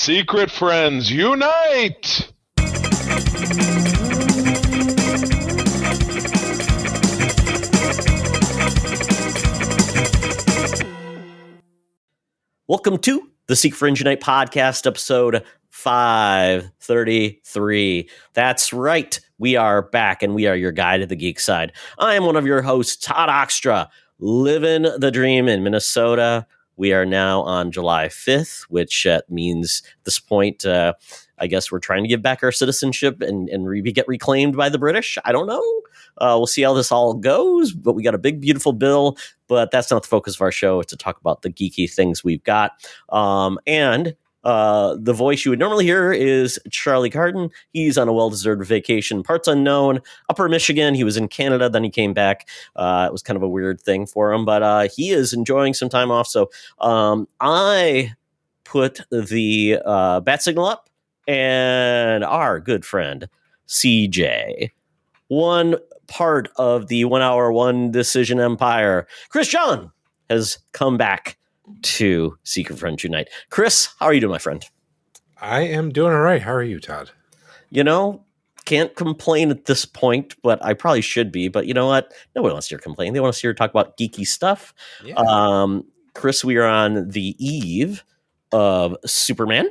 Secret friends, unite! Welcome to the Secret Friends Unite podcast, episode 533. That's right. We are back, and we are your guide to the geek side. I am one of your hosts, Todd Oxtra, living the dream in Minnesota. We are now on July 5th, which means at this point, I guess we're trying to give back our citizenship and get reclaimed by the British. I don't know. We'll see how this all goes, but we got a big, beautiful bill. But that's not the focus of our show. It's to talk about the geeky things we've got. And the voice you would normally hear is Charlie Carden. He's on a well-deserved vacation, parts unknown, Upper Michigan. He was in Canada, then he came back. It was kind of a weird thing for him, but he is enjoying some time off. So I put the bat signal up, and our good friend, CJ, one part of the 1 hour, one decision empire, Chris John, has come back to Secret Friends Unite. Chris, how are you doing, my friend? I am doing all right. How are you, Todd? You know, can't complain at this point, but I probably should be. But you know what? Nobody wants to hear complain. They want to hear talk about geeky stuff. Yeah. Chris, we are on the eve of Superman.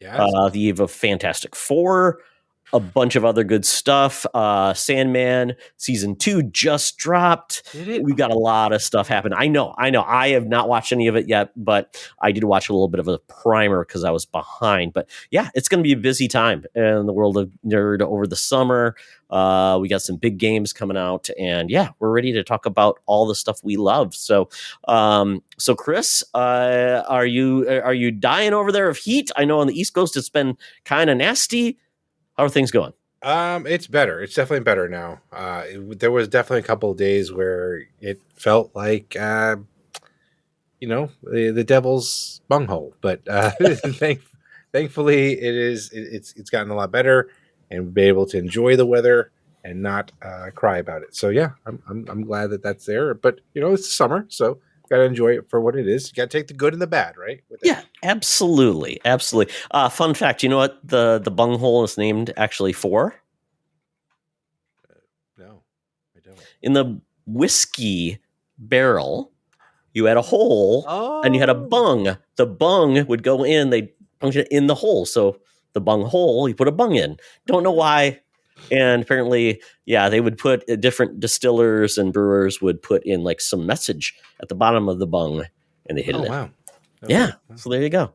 Yes. The eve of Fantastic Four, a bunch of other good stuff. Sandman season 2 just dropped. Did it? We've got a lot of stuff happening. I know. I have not watched any of it yet, but I did watch a little bit of a primer because I was behind. But yeah, it's going to be a busy time in the world of nerd over the summer. We got some big games coming out, and yeah, we're ready to talk about all the stuff we love. So, Chris, are you dying over there of heat? I know on the East Coast it's been kind of nasty. How are things going? It's better. It's definitely better now. There was definitely a couple of days where it felt like, the devil's bunghole. But thankfully, it's gotten a lot better, and be able to enjoy the weather and not cry about it. So yeah, I'm glad that that's there. But it's summer, so got to enjoy it for what it is. You got to take the good and the bad, right? Yeah, absolutely. Fun fact, you know what the bunghole is named actually for? No, I don't. In the whiskey barrel, you had a hole and you had a bung. The bung would go in, they punch it in the hole. So the bung hole, you put a bung in. Don't know why. And apparently, yeah, they would put different distillers and brewers would put in like some message at the bottom of the bung, and they hit it in. Wow. Yeah. So there you go.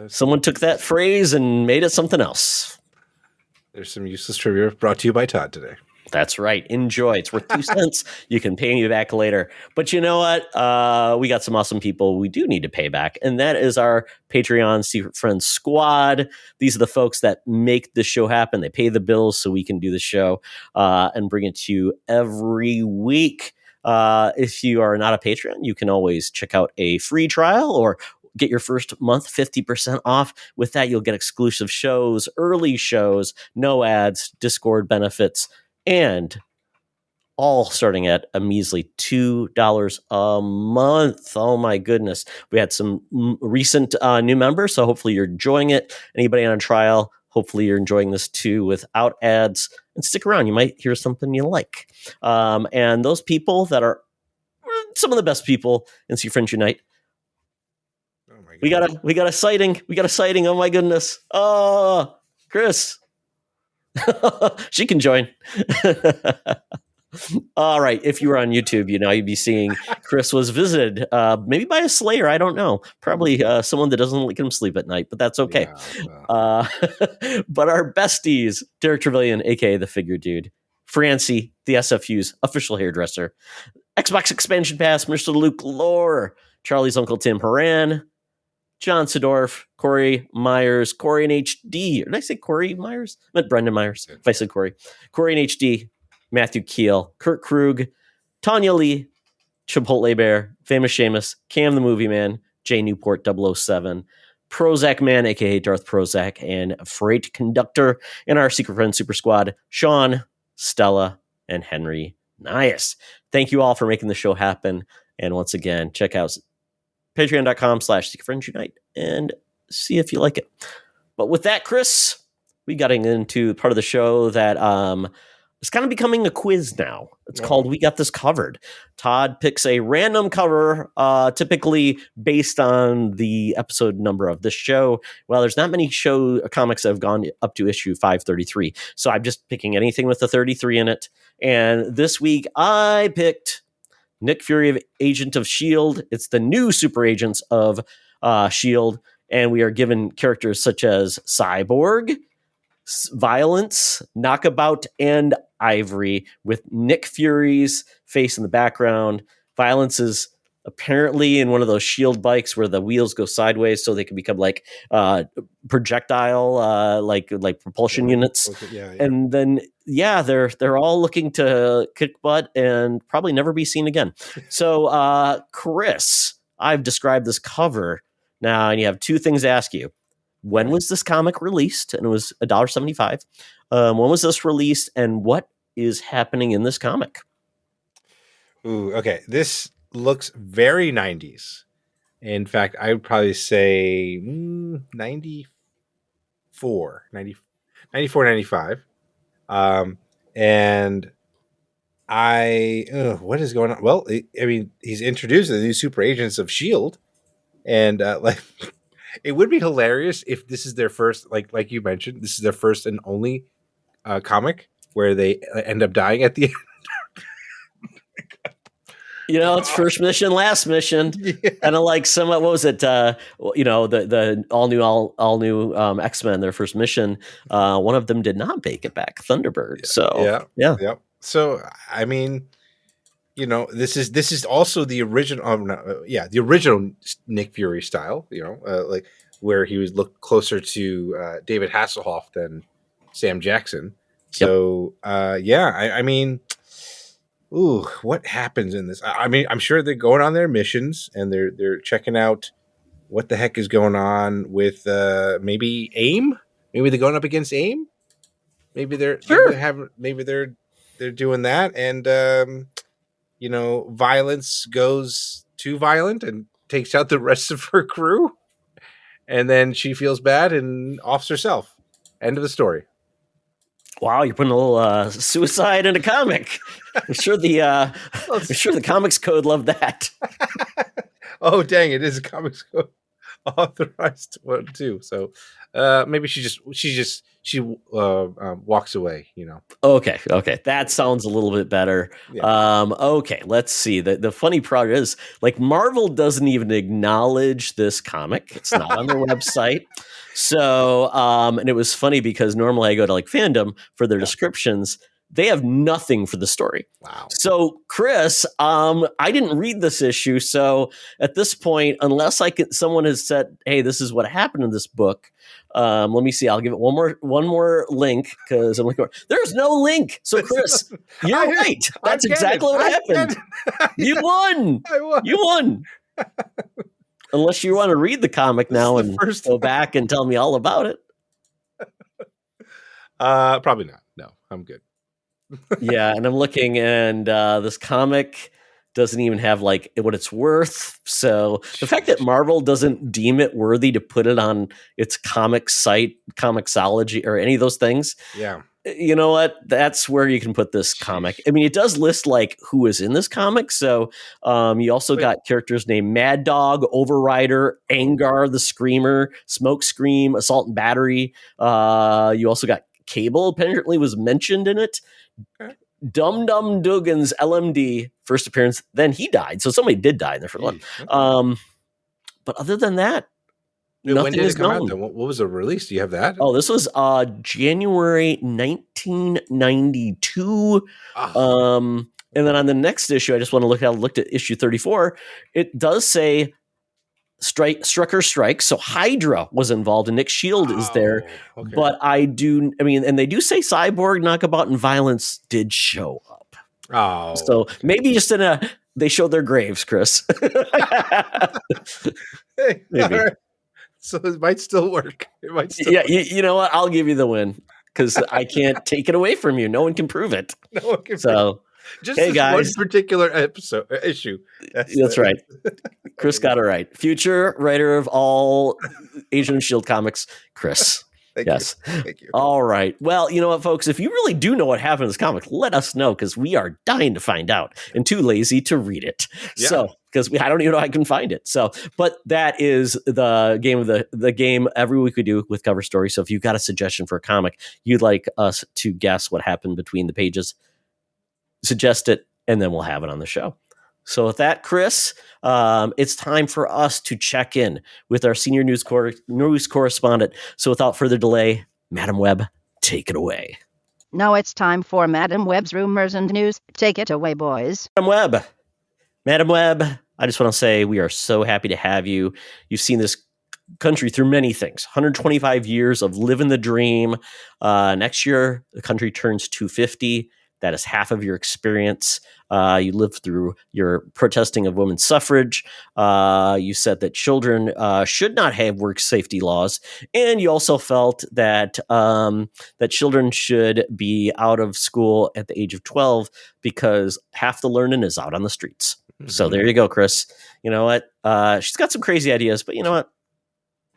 Someone took that phrase and made it something else. There's some useless trivia brought to you by Todd today. That's right. Enjoy. It's worth 2 cents. You can pay me back later. But you know what? We got some awesome people we do need to pay back. And that is our Patreon Secret Friends Squad. These are the folks that make the show happen. They pay the bills so we can do the show and bring it to you every week. If you are not a Patreon, you can always check out a free trial or get your first month 50% off. With that, you'll get exclusive shows, early shows, no ads, Discord benefits, and all starting at a measly $2 a month. Oh my goodness. We had some recent new members, so hopefully you're enjoying it. Anybody on a trial, hopefully you're enjoying this too without ads. And stick around. You might hear something you like. And those people that are some of the best people in Secret Friends Unite. Oh my God. We got a sighting. Oh my goodness. Oh, Chris. She can join. All right. If you were on YouTube, you'd be seeing Chris was visited maybe by a slayer. I don't know. Probably someone that doesn't let him sleep at night, but that's okay. Yeah. But our besties, Derek Trevelyan, a.k.a. the Figure Dude, Francie, the SFU's official hairdresser, Xbox Expansion Pass, Mr. Luke Lore, Charlie's Uncle Tim Horan, John Sedorf, Corey Myers, Corey in HD. Did I say Corey Myers? I meant Brendan Myers. If I said Corey. Corey in HD, Matthew Keel, Kurt Krug, Tanya Lee, Chipotle Bear, Famous Seamus, Cam the Movie Man, Jay Newport 007, Prozac Man, a.k.a. Darth Prozac, and Freight Conductor in our Secret Friends Super Squad, Sean, Stella, and Henry Nias. Thank you all for making the show happen. And once again, check out patreon.com/secretfriendsunite and see if you like it. But with that, Chris, we got into part of the show that it's kind of becoming a quiz now. It's called We Got This Covered. Todd picks a random cover, typically based on the episode number of this show. Well, there's not many comics that have gone up to issue 533. So I'm just picking anything with a 33 in it. And this week I picked Nick Fury of Agent of S.H.I.E.L.D. It's the new super agents of S.H.I.E.L.D. And we are given characters such as Cyborg, Violence, Knockabout, and Ivory, with Nick Fury's face in the background. Violence is apparently in one of those shield bikes where the wheels go sideways so they can become like projectile, like propulsion units. Yeah. And then, they're all looking to kick butt and probably never be seen again. So, Chris, I've described this cover now, and you have two things to ask you. When was this comic released? And it was $1.75. When was this released, and what is happening in this comic? Ooh, okay. This looks very 90s. In fact, I would probably say 94, 95. And what is going on? Well, he's introduced the new super agents of S.H.I.E.L.D. And it would be hilarious if this is their first, like you mentioned, this is their first and only comic where they end up dying at the end. It's first mission, last mission. Yeah. And like what was it? The all new X-Men, their first mission. One of them did not make it back, Thunderbird. So yeah. So this is also the original. The original Nick Fury style. Like where he was looked closer to David Hasselhoff than Sam Jackson. So what happens in this? I'm sure they're going on their missions and they're checking out what the heck is going on with maybe AIM. Maybe they're going up against AIM. Maybe they're doing that, and Violence goes too violent and takes out the rest of her crew, and then she feels bad and offs herself. End of the story. Wow, you're putting a little suicide in a comic. I'm sure the Comics Code loved that. Oh, dang! It is a Comics Code authorized one too. So maybe she walks away. Okay, that sounds a little bit better. Yeah. Okay, let's see. The funny part is, like, Marvel doesn't even acknowledge this comic. It's not on their website. So, and it was funny because normally I go to like Fandom for their descriptions. They have nothing for the story. Wow. So, Chris, I didn't read this issue. So at this point, unless someone has said, "Hey, this is what happened in this book," let me see. I'll give it one more link because I'm looking. There's no link. So, Chris, you're right. That's exactly what happened. You won. I won. You won. Unless you want to read the comic now and go back and tell me all about it. Probably not. No, I'm good. Yeah, and I'm looking, and this comic doesn't even have like what it's worth. So the fact that Marvel doesn't deem it worthy to put it on its comic site, Comixology, or any of those things. Yeah. You know what? That's where you can put this comic. I mean, it does list like who is in this comic. So you also got characters named Mad Dog, Overrider, Angar the Screamer, Smoke Scream, Assault and Battery. You also got Cable apparently was mentioned in it. Okay. Dum Dum Dugan's LMD first appearance. Then he died. So somebody did die in there for one. Okay. But other than that, when did it come out then? What was the release? Do you have that? Oh, this was January 1992. And then on the next issue, I just want to looked at issue 34. It does say Strucker Strike. So Hydra was involved and Nick Shield is there. Okay. But and they do say Cyborg, Knockabout, and Violence did show up. Oh. So maybe just they showed their graves, Chris. Hey, maybe. Right. So it might still work. Work. You know what? I'll give you the win because I can't take it away from you. No one can prove it. No one can prove it. Just hey guys, one particular issue. That's right. Chris got it right. Future writer of all Agent of S.H.I.E.L.D. comics, Chris. Thank Yes. you. Thank you. All right. Well, you know what, folks? If you really do know what happened in this comic, let us know because we are dying to find out and too lazy to read it. Yeah. So, because I don't even know how I can find it. So, but that is the game of the game every week we do with cover story. So, if you've got a suggestion for a comic you'd like us to guess what happened between the pages, suggest it, and then we'll have it on the show. So with that, Chris, it's time for us to check in with our senior news correspondent. So without further delay, Madam Webb, take it away. Now it's time for Madam Webb's rumors and news. Take it away, boys. Madam Webb, I just want to say we are so happy to have you. You've seen this country through many things. 125 years of living the dream. Next year, the country turns 250. That is half of your experience. You lived through your protesting of women's suffrage. You said that children should not have work safety laws, and you also felt that that children should be out of school at the age of 12 because half the learning is out on the streets. Mm-hmm. So there you go, Chris. You know what? She's got some crazy ideas, but you know what?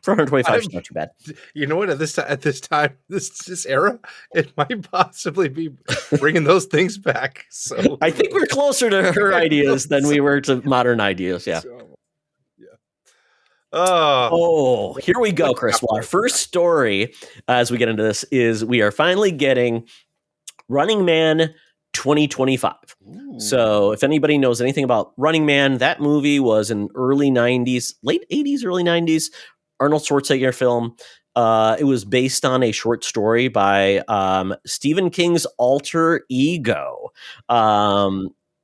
For 125, it's not too bad. You know what? At this time, this era, it might possibly be bringing those things back. So I think we're closer to her ideas than we were to modern ideas. Yeah. Oh, here we go, Chris. Well, our first story, as we get into this, is we are finally getting Running Man 2025. Ooh. So if anybody knows anything about Running Man, that movie was in early 90s, late 80s, early 90s. Arnold Schwarzenegger film. It was based on a short story by Stephen King's alter ego.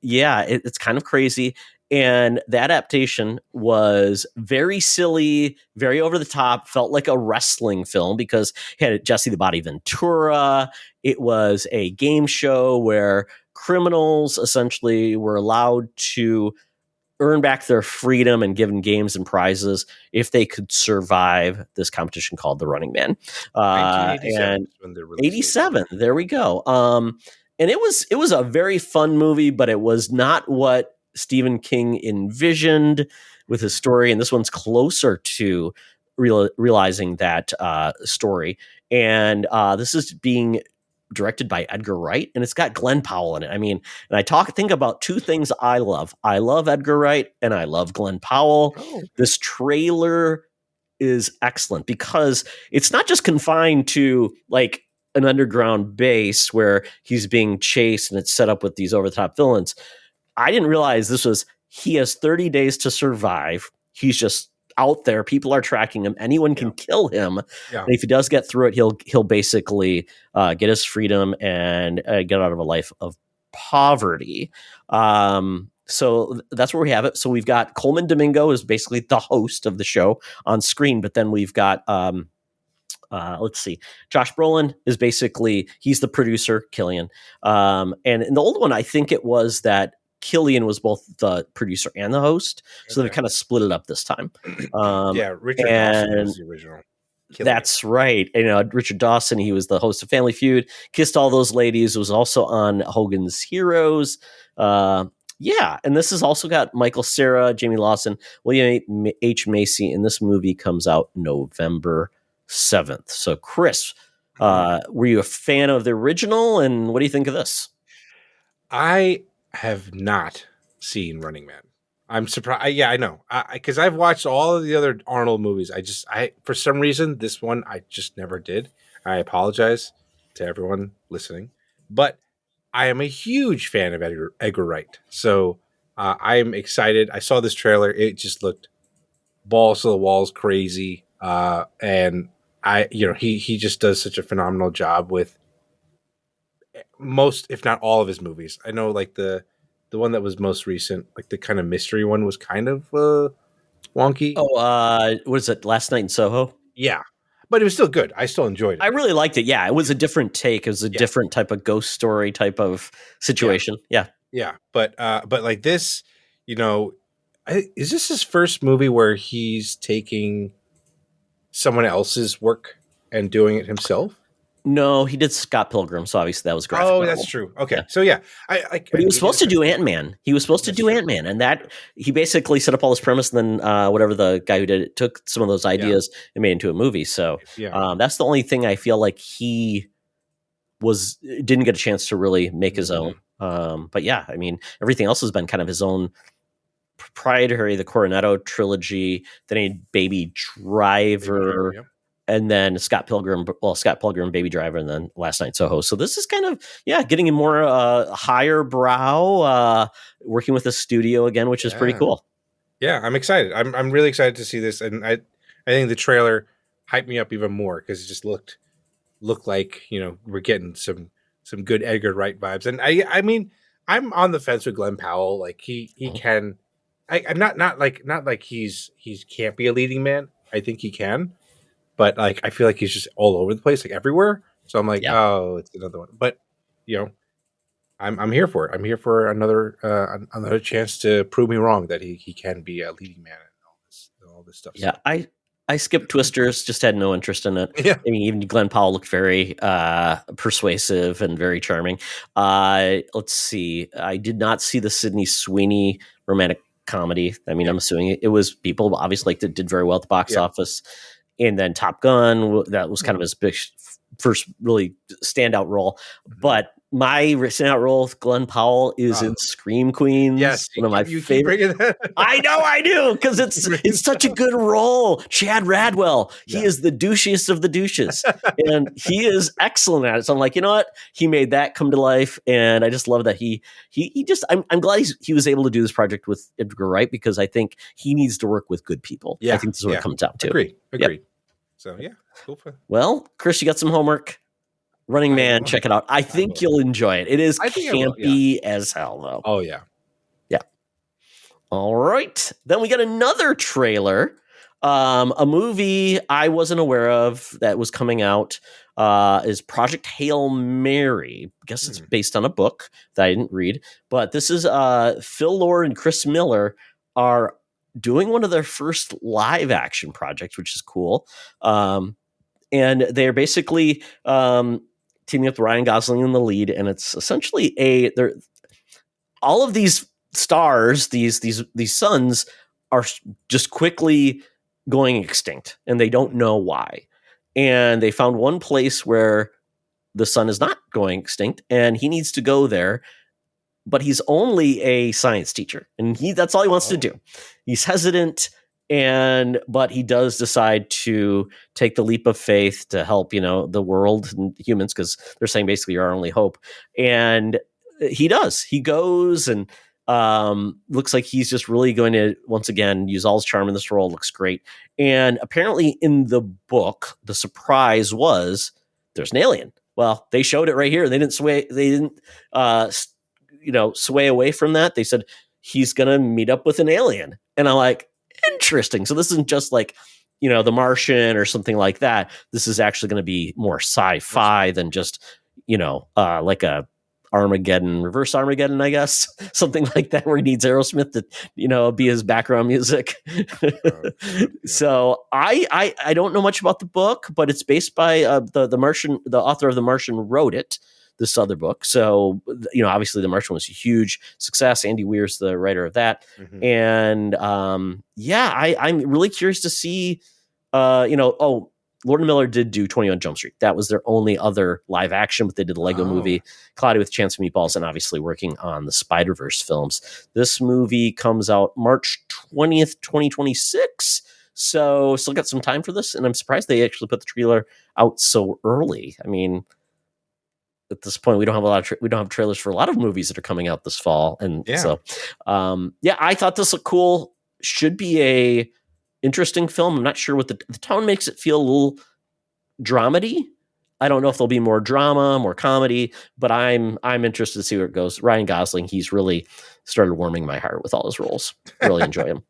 It's kind of crazy. And the adaptation was very silly, very over the top, felt like a wrestling film because it had Jesse the Body Ventura. It was a game show where criminals essentially were allowed to earn back their freedom and given games and prizes if they could survive this competition called the Running Man. 1987 and 87, there we go. And it was a very fun movie, but it was not what Stephen King envisioned with his story. And this one's closer to realizing that story. And this is being directed by Edgar Wright, and it's got Glenn Powell in it. I mean, and think about two things I love. I love Edgar Wright, and I love Glenn Powell. Oh. This trailer is excellent because it's not just confined to like an underground base where he's being chased and it's set up with these over-the-top villains. I didn't realize he has 30 days to survive. He's just out there. People are tracking him. Anyone can kill him. Yeah. And if he does get through it, he'll basically get his freedom and get out of a life of poverty. So that's where we have it. So we've got Coleman Domingo is basically the host of the show on screen, but then we've got let's see, Josh Brolin is he's the producer, Killian. And in the old one, I think it was that Killian was both the producer and the host, so they kind of split it up this time. Richard Dawson was the original Killian. That's right. And Richard Dawson, he was the host of Family Feud, Kissed All Those Ladies, was also on Hogan's Heroes. And this has also got Michael Cera, Jamie Lawson, William H. Macy, and this movie comes out November 7th. So, Chris, were you a fan of the original, and what do you think of this? I have not seen Running Man. I'm surprised. I know. Because I've watched all of the other Arnold movies. For some reason, this one I just never did. I apologize to everyone listening. But I am a huge fan of Edgar Wright. So I'm excited. I saw this trailer. It just looked balls to the walls crazy. And he just does such a phenomenal job with most, if not all of his movies. I know like the one that was most recent, like the kind of mystery one was kind of wonky. Oh, what is it? Last Night in Soho? Yeah. But it was still good. I still enjoyed it. I really liked it. Yeah. It was a different take. It was a different type of ghost story type of situation. Yeah. Yeah. But like this, is this his first movie where he's taking someone else's work and doing it himself? No, he did Scott Pilgrim, so obviously that was graphic Oh, novel. that's true. Okay, Yeah. so yeah, I But he was supposed to do Ant-Man. He was supposed to That's do true. Ant-Man, and that he basically set up all his premise, and then whatever the guy who did it took some of those ideas and made it into a movie. So Yeah. that's the only thing I feel like he didn't get a chance to really make his own. But yeah, I mean, everything else has been kind of his own proprietary. The Coronado trilogy, then he Baby Driver, Yep. and then Scott Pilgrim, Baby Driver, and then Last Night in Soho. So this is kind of getting a more higher brow, working with the studio again, which is pretty cool. Yeah, I'm excited. I'm really excited to see this, and I think the trailer hyped me up even more because it just looked like we're getting some good Edgar Wright vibes. And I mean I'm on the fence with Glenn Powell. Like he can. I'm not like he can't be a leading man. I think he can. But like, I feel like he's just all over the place, like everywhere. So I'm like, oh, it's another one. But I'm here for it. I'm here for another chance to prove me wrong that he can be a leading man and all this stuff. Yeah, so. I skipped Twisters, just had no interest in it. Yeah. I mean, even Glenn Powell looked very persuasive and very charming. Let's see. I did not see the Sydney Sweeney romantic comedy. I mean, I'm assuming it was people obviously that did very well at the box office. And then Top Gun, that was kind of his big first really standout role. But my standout role with Glenn Powell is in Scream Queens. Yes, one of my favorite. I know I do, because it's such a good role. Chad Radwell, he is the douchiest of the douches, and he is excellent at it. So I'm like, you know what? He made that come to life, and I just love that he just. I'm glad he was able to do this project with Edgar Wright, because I think he needs to work with good people. Yeah, I think this is what it comes down to. Agreed. Yep. So yeah, cool. Well, Chris, you got some homework. Running Man, check it out. I think you'll enjoy it. It is campy as hell, though. Oh, yeah. Yeah. All right. Then we got another trailer. A movie I wasn't aware of that was coming out is Project Hail Mary. I guess it's based on a book that I didn't read. But this is Phil Lord and Chris Miller are doing one of their first live action projects, which is cool. And they're basically teaming up with Ryan Gosling in the lead, and it's essentially all of these stars, these suns are just quickly going extinct, and they don't know why. And they found one place where the sun is not going extinct, and he needs to go there. But he's only a science teacher, and that's all he wants to do. He's hesitant, but he does decide to take the leap of faith to help, the world and humans, because they're saying basically you're our only hope. And he does. He goes, and looks like he's just really going to, once again, use all his charm in this role. Looks great. And apparently in the book, the surprise was there's an alien. Well, they showed it right here. They didn't sway away from that. They said he's going to meet up with an alien. And I'm like, interesting. So this isn't just like, The Martian or something like that. This is actually going to be more sci-fi than just, like a Armageddon, reverse Armageddon, I guess. Something like that, where he needs Aerosmith to, be his background music. So I don't know much about the book, but it's based by the Martian. The author of The Martian wrote it, this other book. So, obviously The Martian was a huge success. Andy Weir's the writer of that. And I'm really curious to see, Lord and Miller did do 21 Jump Street. That was their only other live action, but they did a Lego movie, Cloudy with Chance of Meatballs, and obviously working on the Spider-Verse films. This movie comes out March 20th, 2026. So still got some time for this. And I'm surprised they actually put the trailer out so early. I mean, at this point, we don't have trailers for a lot of movies that are coming out this fall. And I thought this looked cool. Should be a interesting film. I'm not sure what the tone makes it feel a little dramedy. I don't know if there'll be more drama, more comedy, but I'm interested to see where it goes. Ryan Gosling, he's really started warming my heart with all his roles. Really enjoy him.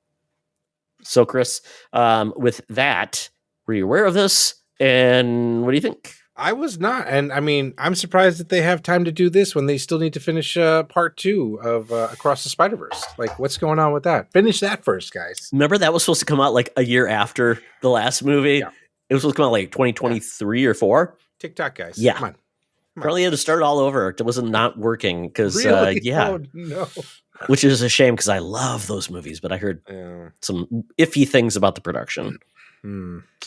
So, Chris, with that, were you aware of this? And what do you think? I was not. And I mean, I'm surprised that they have time to do this when they still need to finish part 2 of Across the Spider-Verse. Like, what's going on with that? Finish that first, guys. Remember that was supposed to come out like a year after the last movie? Yeah. It was supposed to come out like 2023 or 4. TikTok guys. Yeah. Come on. Apparently, had to start all over. It wasn't not working because, Really? yeah, Oh, no. which is a shame because I love those movies, but I heard some iffy things about the production.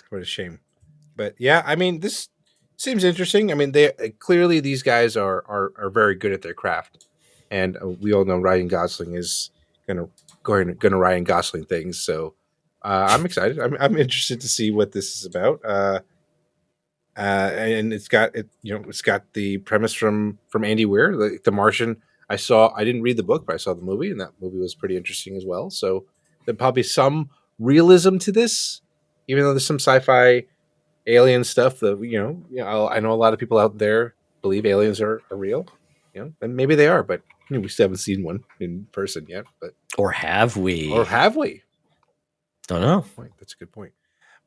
What a shame. But yeah, I mean, this seems interesting. I mean, they clearly these guys are very good at their craft, and we all know Ryan Gosling is gonna Ryan Gosling things. So I'm excited. I'm interested to see what this is about. And it's got the premise from Andy Weir, the Martian. I didn't read the book, but I saw the movie, and that movie was pretty interesting as well. So there's probably some realism to this, even though there's some sci-fi alien stuff that I know a lot of people out there believe aliens are real, and maybe they are, but we still haven't seen one in person yet. But or have we? Don't Don't know. That's a good point.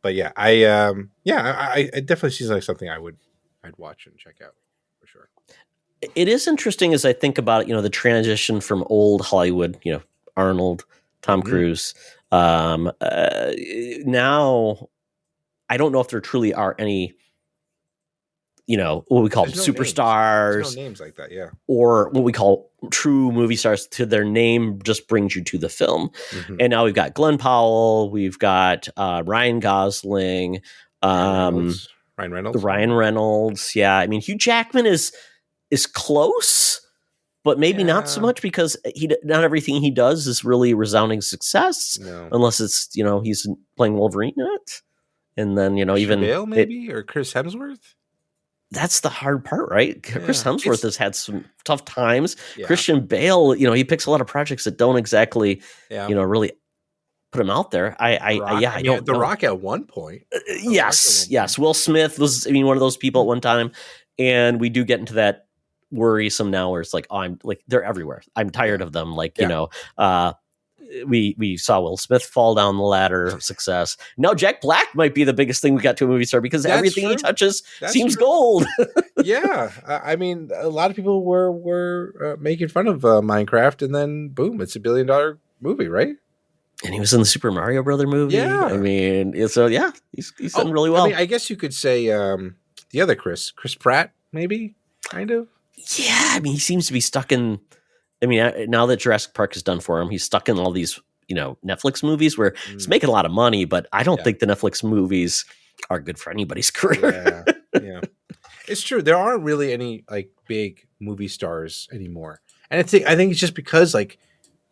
But yeah, I definitely seems like something I'd watch and check out for sure. It is interesting as I think about it, the transition from old Hollywood, Arnold, Tom Cruise. Now, I don't know if there truly are any, what we call superstars. There's no names like that, yeah. Or what we call true movie stars. To their name just brings you to the film. And now we've got Glenn Powell, we've got Ryan Gosling, Ryan Reynolds. Yeah, I mean Hugh Jackman is close, but maybe not so much because not everything he does is really resounding success, unless it's he's playing Wolverine in it, and then even Bale maybe or Chris Hemsworth. That's the hard part, right? Yeah. Chris Hemsworth has had some tough times. Yeah. Christian Bale, he picks a lot of projects that don't exactly, really put him out there. I don't know. The Rock at one point. Yes. Will Smith was, one of those people at one time, and we do get into that worrisome now where it's like, they're everywhere. I'm tired of them. We saw Will Smith fall down the ladder of success. Now Jack Black might be the biggest thing we got to a movie star because everything he touches seems gold. Yeah, I mean, a lot of people were making fun of Minecraft, and then boom, it's $1 billion movie, right? And he was in the Super Mario Brother movie. Yeah, I mean, so yeah, he's done really well. I mean, I guess you could say the other Chris Pratt, maybe, kind of. Yeah, I mean, he seems to be stuck in. I mean, now that Jurassic Park is done for him, he's stuck in all these, Netflix movies where he's making a lot of money, but I don't think the Netflix movies are good for anybody's career. Yeah. It's true. There aren't really any big movie stars anymore. And I think it's just because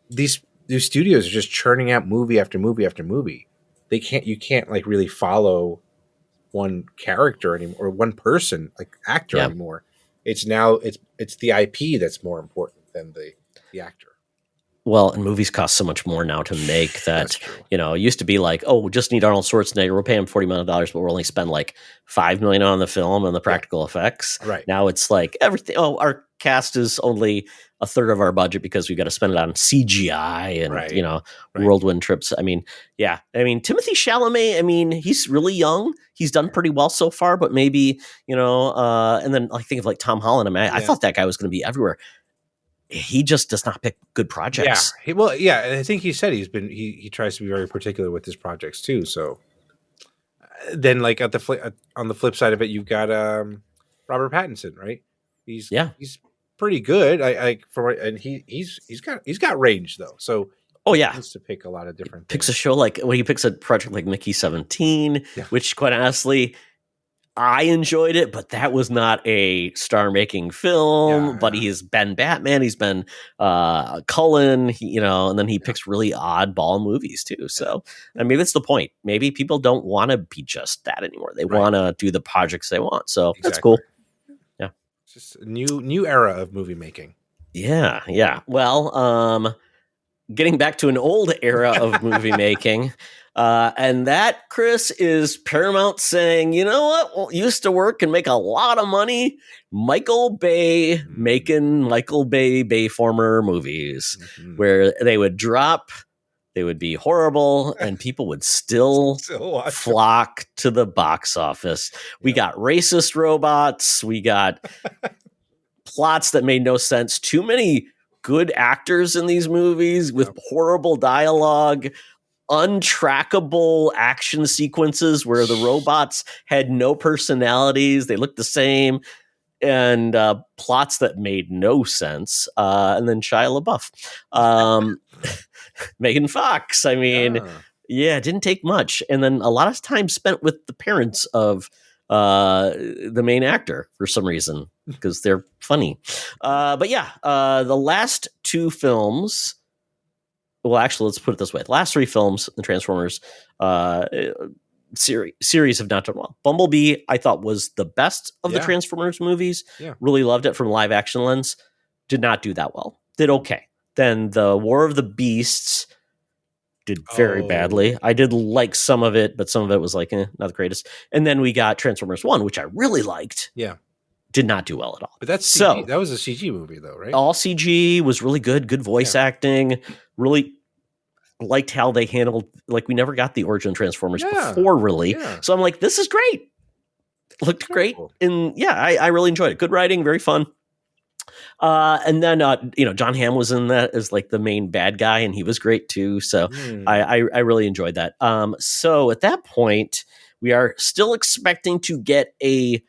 these studios are just churning out movie after movie after movie. You can't really follow one character anymore or one person, actor anymore. It's now it's the IP that's more important than the actor. Well, and movies cost so much more now to make that, it used to be we just need Arnold Schwarzenegger. We'll pay him $40 million, but we'll only spend $5 million on the film and the practical effects. Right. Now it's everything. Oh, our cast is only a third of our budget because we've got to spend it on CGI and, whirlwind trips. I mean, yeah. I mean, Timothée Chalamet, he's really young. He's done pretty well so far, but maybe, and then think of Tom Holland. I thought that guy was going to be everywhere. He just does not pick good projects. Yeah. And I think he said he tries to be very particular with his projects too. So then on the flip side of it, you've got Robert Pattinson, right? He's pretty good. He's got range though. So he needs to pick a lot of different picks things. A show when he picks a project like Mickey 17, which quite honestly, I enjoyed it, but that was not a star-making film. But he's been Batman, he's been Cullen, and then he picks really oddball movies too. So, maybe that's the point. Maybe people don't want to be just that anymore. They want to do the projects they want. So that's cool. Yeah, it's just a new era of movie making. Yeah. Well, getting back to an old era of movie making. And that, Chris, is Paramount saying, you know what? Well, used to work and make a lot of money. Michael Bay making Michael Bay Bayformer movies where they would drop, they would be horrible, and people would still flock to the box office. We got racist robots. We got plots that made no sense. Too many good actors in these movies with horrible dialogue. untrackable action sequences where the robots had no personalities. They looked the same. And plots that made no sense. And then Shia LaBeouf. Megan Fox. I mean, yeah, it didn't take much. And then a lot of time spent with the parents of the main actor for some reason, because they're funny. But yeah, the last two films, well, actually, let's put it this way. The last three films, the Transformers series have not done well. Bumblebee, I thought, was the best of the Transformers movies. Yeah. Really loved it from a live action lens. Did not do that well. Did okay. Then the War of the Beasts did very badly. I did like some of it, but some of it was like, not the greatest. And then we got Transformers 1, which I really liked. Yeah. Did not do well at all. But that's CG. That was a CG movie, though, right? All CG, was really good. Good voice acting. Really liked how they handled, like, we never got the origin Transformers before, really. Yeah. So I'm like, this is great. Looked great. And yeah, I really enjoyed it. Good writing, very fun. And then, John Hamm was in that as like the main bad guy, and he was great too. So I really enjoyed that. So at that point, we are still expecting to get a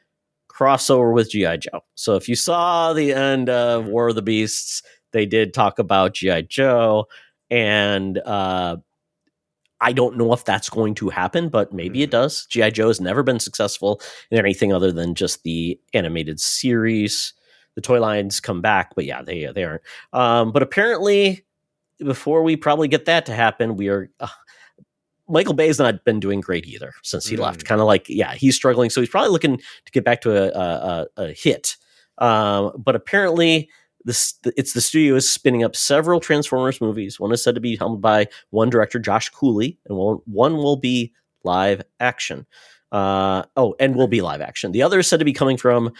crossover with G.I. Joe. So if you saw the end of War of the Beasts, they did talk about G.I. Joe, and I don't know if that's going to happen, but maybe it does. G.I. Joe has never been successful in anything other than just the animated series. The toy lines come back, but yeah, they aren't. But apparently, before we probably get that to happen, we are... Michael Bay's not been doing great either since he left. Kind of like, he's struggling. So he's probably looking to get back to a hit. But apparently, it's the studio is spinning up several Transformers movies. One is said to be helmed by one director, Josh Cooley, and one will be live action. And will be live action. The other is said to be coming from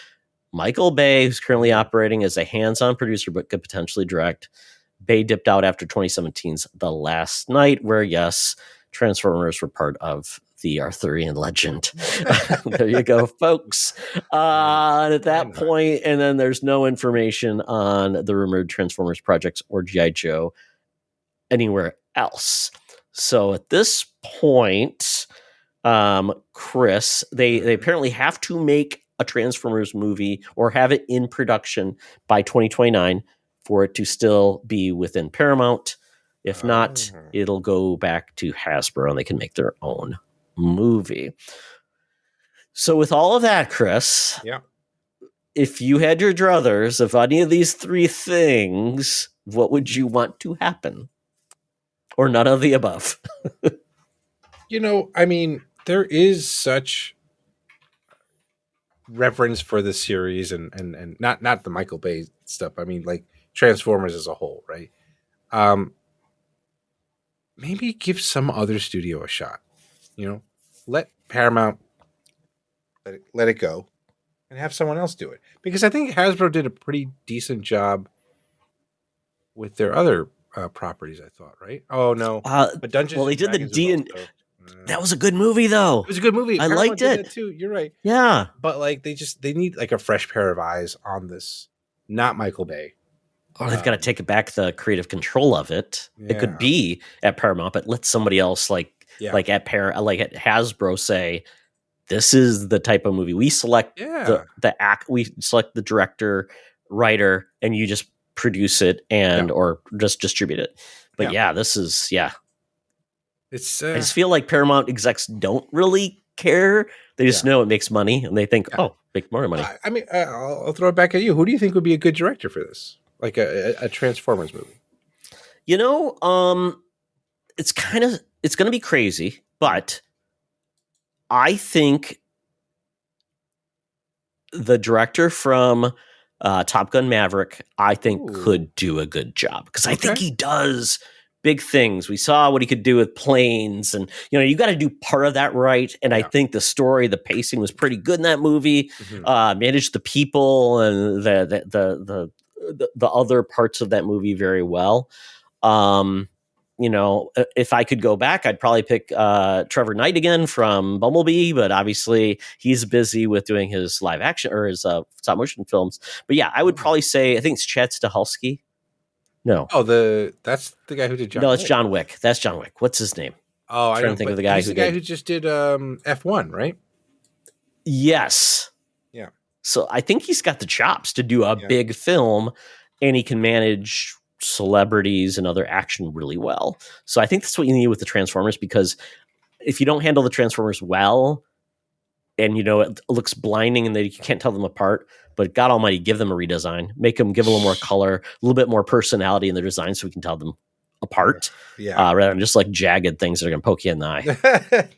Michael Bay, who's currently operating as a hands-on producer, but could potentially direct. Bay dipped out after 2017's The Last Night, where, yes, Transformers were part of the Arthurian legend. There you go, folks. And at that point, and then there's no information on the rumored Transformers projects or G.I. Joe anywhere else. So at this point, Chris, they apparently have to make a Transformers movie or have it in production by 2029 for it to still be within Paramount. If not, it'll go back to Hasbro and they can make their own movie. So with all of that, Chris, if you had your druthers of any of these three things, what would you want to happen? Or none of the above? I mean, there is such reverence for the series and not the Michael Bay stuff. I mean, like Transformers as a whole, right? Maybe give some other studio a shot. Let Paramount let it go and have someone else do it. Because I think Hasbro did a pretty decent job with their other properties, I thought, right? Oh no. But Dungeons well, they did Dragons the D&D. That was a good movie, though. It was a good movie. I liked it too. You're right. Yeah. But like they need like a fresh pair of eyes on this. Not Michael Bay. Or they've got to take back the creative control of it. It could be at Paramount, but let somebody else like at Hasbro say, this is the type of movie we select. The act. We select the director, writer, and you just produce it or just distribute it. But this is It's. I just feel like Paramount execs don't really care. They just know it makes money, and they think, make more money. I mean, I'll throw it back at you. Who do you think would be a good director for this? Like a Transformers movie? It's going to be crazy, but I think the director from Top Gun Maverick, I think could do a good job because I think he does big things. We saw what he could do with planes, and you got to do part of that right. And I think the story, the pacing was pretty good in that movie. Managed the people and the other parts of that movie very well. If I could go back, I'd probably pick Trevor Knight again from Bumblebee, but obviously he's busy with doing his live action or his stop motion films. But yeah, I would probably say, I think it's Chad Stahelski. No. Oh, that's the guy who did John Wick. No, it's John Wick. That's John Wick. What's his name? Oh, I trying don't to think but of the guy he's who the guy did. who just did F1, right? Yes. Yeah. So I think he's got the chops to do a Yeah. big film, and he can manage celebrities and other action really well. So I think that's what you need with the Transformers, because if you don't handle the Transformers well, and it looks blinding and that you can't tell them apart, but God Almighty, give them a redesign, give them a little more color, a little bit more personality in their design, so we can tell them apart, Yeah. rather than just like jagged things that are going to poke you in the eye.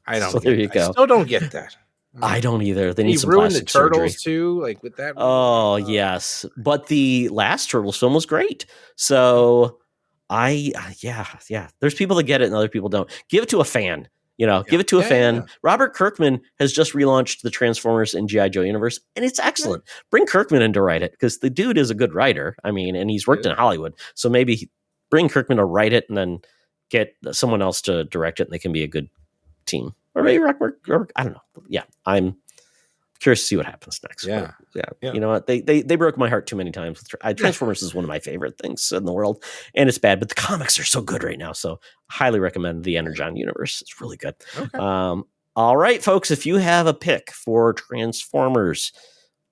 I don't. So there you I go. still don't get that. I don't either. They And need he some ruined the plastic surgery. turtles too, like with that. Oh yes, but the last Turtles film was great. So yeah. There's people that get it and other people don't. Give it to a fan. Give it to a fan. Yeah. Robert Kirkman has just relaunched the Transformers and G.I. Joe universe, and it's excellent. Bring Kirkman in to write it, because the dude is a good writer. I mean, and he's worked in Hollywood, so maybe bring Kirkman to write it and then get someone else to direct it, and they can be a good team. Or maybe Robert, I don't know. Yeah, I'm curious to see what happens next. Yeah. You know what? They broke my heart too many times. Transformers is one of my favorite things in the world, and it's bad, but the comics are so good right now. So highly recommend the Energon universe. It's really good. Okay. All right, folks, if you have a pick for Transformers,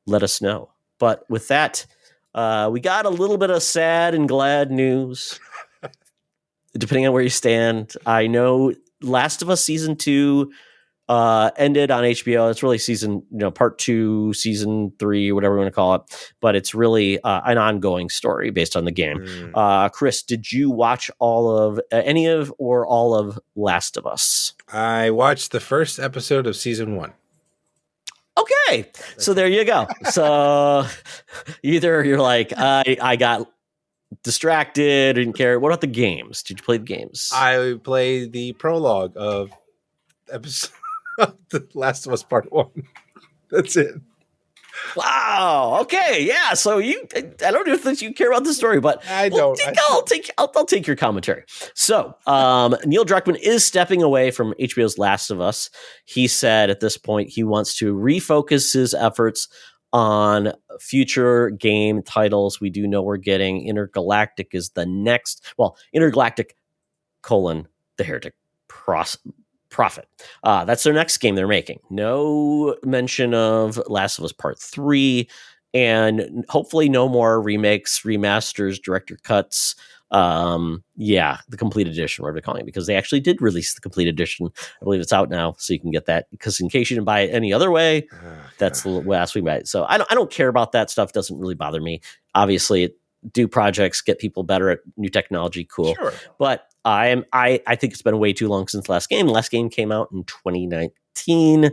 let us know. But with that, we got a little bit of sad and glad news, depending on where you stand. I know Last of Us Season 2 ended on HBO. It's really season, part 2, season 3, whatever you want to call it. But it's really an ongoing story based on the game. Chris, did you watch all of all of Last of Us? I watched the first episode of season 1. Okay, so there you go. So either you're like, I got distracted, didn't care. What about the games? Did you play the games? I played the prologue of episode of The Last of Us Part 1. That's it. Wow. Okay. Yeah. So I don't even think you care about the story, but I'll take your commentary. So Neil Druckmann is stepping away from HBO's Last of Us. He said at this point he wants to refocus his efforts on future game titles. We do know we're getting Intergalactic is the next. Well, Intergalactic : The Heretic Prophet. That's their next game they're making. No mention of Last of Us Part 3, and hopefully no more remakes, remasters, director cuts. The complete edition, whatever they're calling it, because they actually did release the complete edition. I believe it's out now, so you can get that. Because in case you didn't buy it any other way, that's the last we buy it. So I don't care about that stuff. Doesn't really bother me. Obviously, do projects, get people better at new technology, cool. Sure. But I think it's been way too long since the last game. The last game came out in 2019.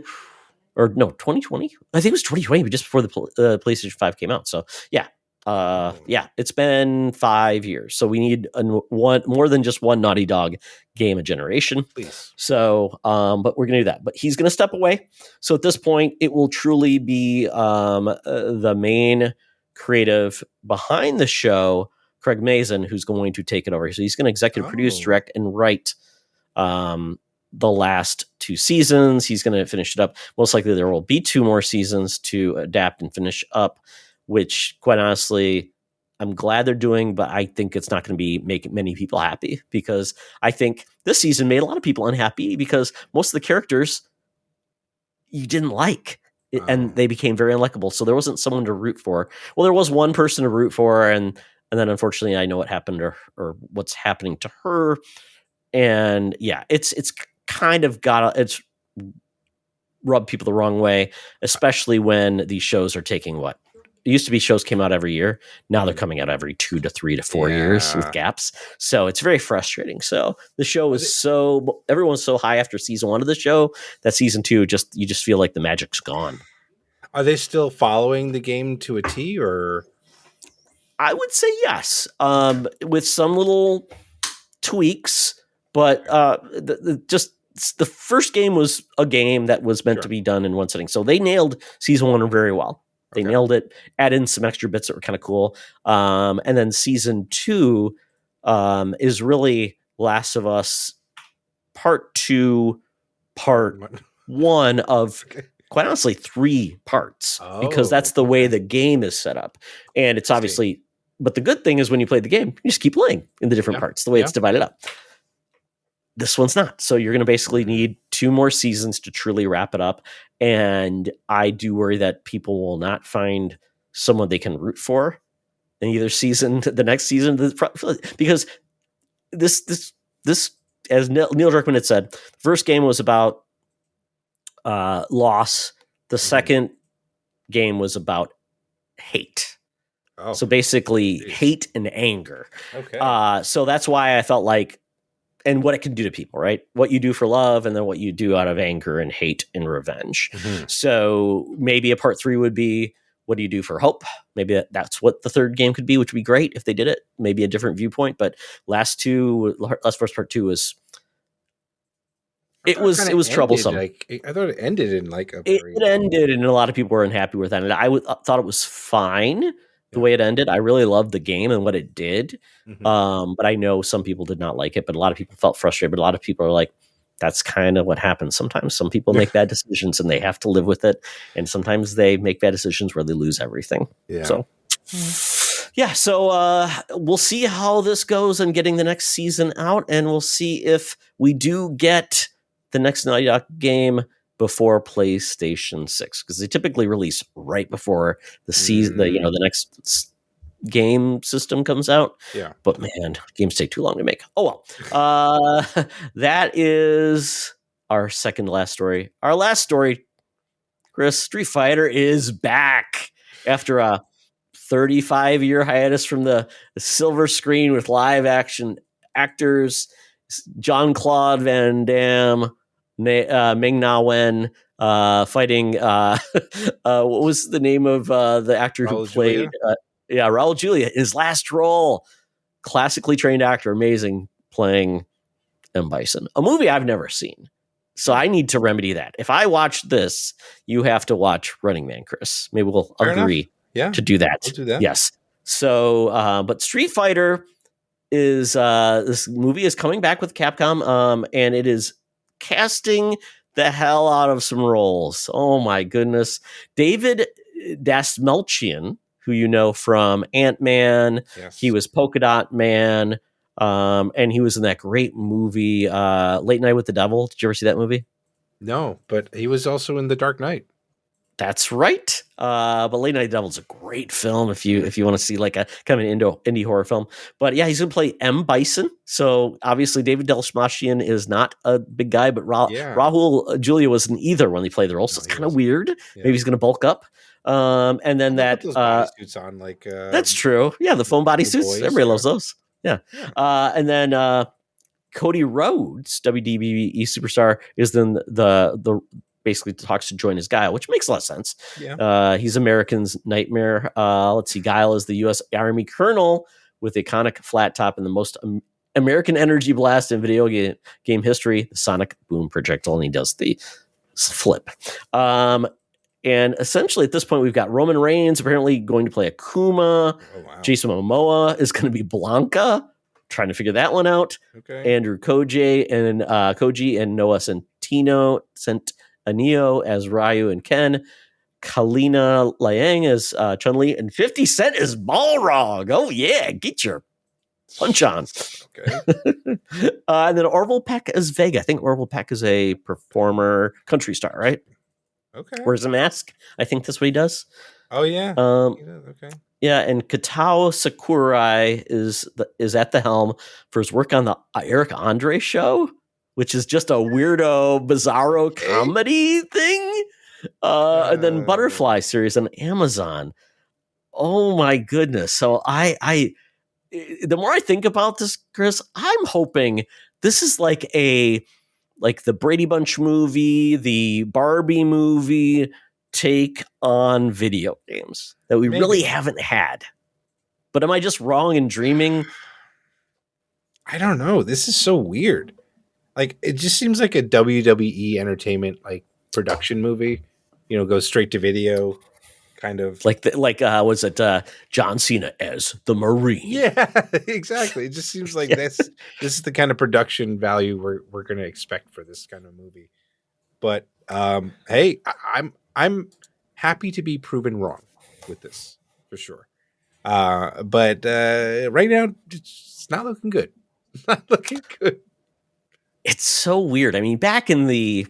Or no, 2020? I think it was 2020, but just before the PlayStation 5 came out. So it's been 5 years. So we need more than just one Naughty Dog game a generation. Please. So, but we're going to do that. But he's going to step away. So at this point, it will truly be the main creative behind the show, Craig Mazin, who's going to take it over. So he's going to executive produce, direct, and write the last 2 seasons. He's going to finish it up. Most likely there will be 2 more seasons to adapt and finish up, which quite honestly, I'm glad they're doing, but I think it's not going to make many people happy, because I think this season made a lot of people unhappy because most of the characters you didn't like. And they became very unlikable. So there wasn't someone to root for. Well, there was one person to root for, and then unfortunately I know what happened to her, or what's happening to her. And yeah, it's kind of it's rubbed people the wrong way, especially when these shows are taking it used to be shows came out every year. Now they're coming out every 2 to 3 to 4 years with gaps. So it's very frustrating. So the show is everyone's so high after season 1 of the show that season 2 you just feel like the magic's gone. Are they still following the game to a T, or? I would say yes, with some little tweaks, but the first game was a game that was meant to be done in one sitting. So they nailed season 1 very well. They nailed it, add in some extra bits that were kind of cool. And then season 2 is really Last of Us Part 2, Part 1 of, quite honestly, 3 parts, because that's the way the game is set up. And it's obviously, but the good thing is when you play the game, you just keep playing in the different parts, the way it's divided up. this one's not. So you're going to basically need 2 more seasons to truly wrap it up. And I do worry that people will not find someone they can root for in either season, the next season, because this, as Neil Druckmann had said, the first game was about loss. The second game was about hate. Oh, So basically geez. hate and anger. Okay. So that's why I felt like, and what it can do to people, right? What you do for love and then what you do out of anger and hate and revenge. So maybe a part 3 would be, what do you do for hope? Maybe that's what the third game could be, which would be great if they did it. Maybe a different viewpoint, but Last First Part 2 was, it was troublesome. Like, I thought it ended in like a It very... ended, and a lot of people were unhappy with that. And I thought it was fine the way it ended. I really loved the game and what it did. But I know some people did not like it, but a lot of people felt frustrated. But a lot of people are like, that's kind of what happens. Sometimes some people make bad decisions and they have to live with it. And sometimes they make bad decisions where they lose everything. Yeah. So, we'll see how this goes in getting the next season out. And we'll see if we do get the next Naughty Dog game before PlayStation 6, because they typically release right before the season, the next game system comes out. Yeah. But man, games take too long to make. Oh well. That is our second to last story. Our last story, Chris, Street Fighter is back after a 35-year hiatus from the silver screen with live action actors, Jean-Claude Van Damme, Ming Na Wen, fighting what was the name of the actor Raul who played Raul Julia, his last role, classically trained actor, amazing, playing M. Bison, a movie I've never seen. So I need to remedy that. If I watch this, you have to watch Running Man, Chris. Maybe we'll agree to do that. We'll do that. Yes. So, but Street Fighter is this movie is coming back with Capcom, and it is casting the hell out of some roles. Oh my goodness. David Dastmalchian, who you know from Ant-Man. Yes. He was Polka Dot Man, and he was in that great movie, Late Night with the Devil. Did you ever see that movie? No, but he was also in The Dark Knight. That's right. But Late Night Devil is a great film if you want to see like a kind of an indie horror film. But yeah, he's going to play M. Bison. So obviously David Dastmalchian is not a big guy, but Rahul Julia wasn't either when he played the role. So it's kind of weird. Yeah. Maybe he's going to bulk up. And then that those bodysuits on, like that's true. Yeah, the foam bodysuits. Everybody loves those. Yeah. And then Cody Rhodes, WDBE superstar, is then the basically talks to join as Guile, which makes a lot of sense. Yeah. He's American's nightmare. Let's see, Guile is the U.S. Army colonel with the iconic flat top and the most American energy blast in video game history, the sonic boom projectile, and he does the flip. And essentially at this point, we've got Roman Reigns apparently going to play Akuma. Oh, wow. Jason Momoa is going to be Blanca. Trying to figure that one out. Okay. Andrew Koji and Noah Centineo as Ryu and Ken. Kalina Liang as Chun-Li. And 50 Cent as Balrog. Oh, yeah. Get your punch on. Okay. And then Orville Peck as Vega. I think Orville Peck is a performer, country star, right? Okay. Wears a mask. I think that's what he does. Oh, yeah. He does. Okay. Yeah, and Katao Sakurai is at the helm for his work on the Eric Andre show, which is just a weirdo, bizarro comedy thing. And then Butterfly series on Amazon. Oh my goodness! So I the more I think about this, Chris, I'm hoping this is like the Brady Bunch movie, the Barbie movie take on video games that we really haven't had. But am I just wrong in dreaming? I don't know. This is so weird. Like, it just seems like a WWE entertainment like production movie. Goes straight to video, kind of was it John Cena as the Marine? Yeah, exactly. It just seems like this is the kind of production value we're going to expect for this kind of movie. But hey, I'm happy to be proven wrong with this for sure. But right now, it's not looking good. Not looking good. it's so weird. I mean, back in the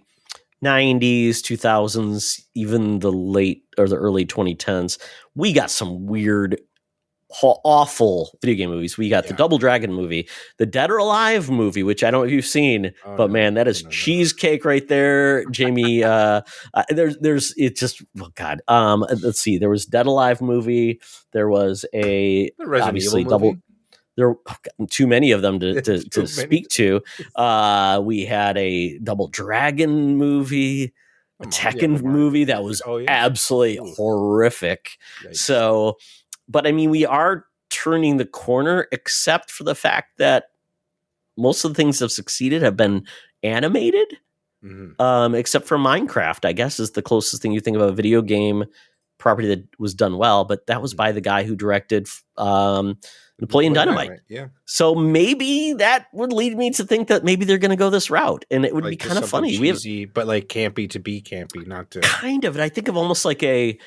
90s, 2000s, even the late or the early 2010s, we got some weird, awful video game movies. We got the Double Dragon movie, the Dead or Alive movie, which I don't know if you've seen, but man, that is cheesecake right there, Jamie. There's it just God. Let's see. There was Dead Alive movie. There was a obviously double. Movie? There were too many of them to speak to. We had a Double Dragon movie, a Tekken movie that was absolutely horrific. Yikes. So, but I mean, we are turning the corner, except for the fact that most of the things that have succeeded have been animated, except for Minecraft, I guess, is the closest thing you think of a video game property that was done well, but that was by the guy who directed Napoleon Dynamite. Yeah. So maybe that would lead me to think that maybe they're going to go this route, and it would be kind of funny. Cheesy, but like campy to be campy, not to kind of. And I think of almost like the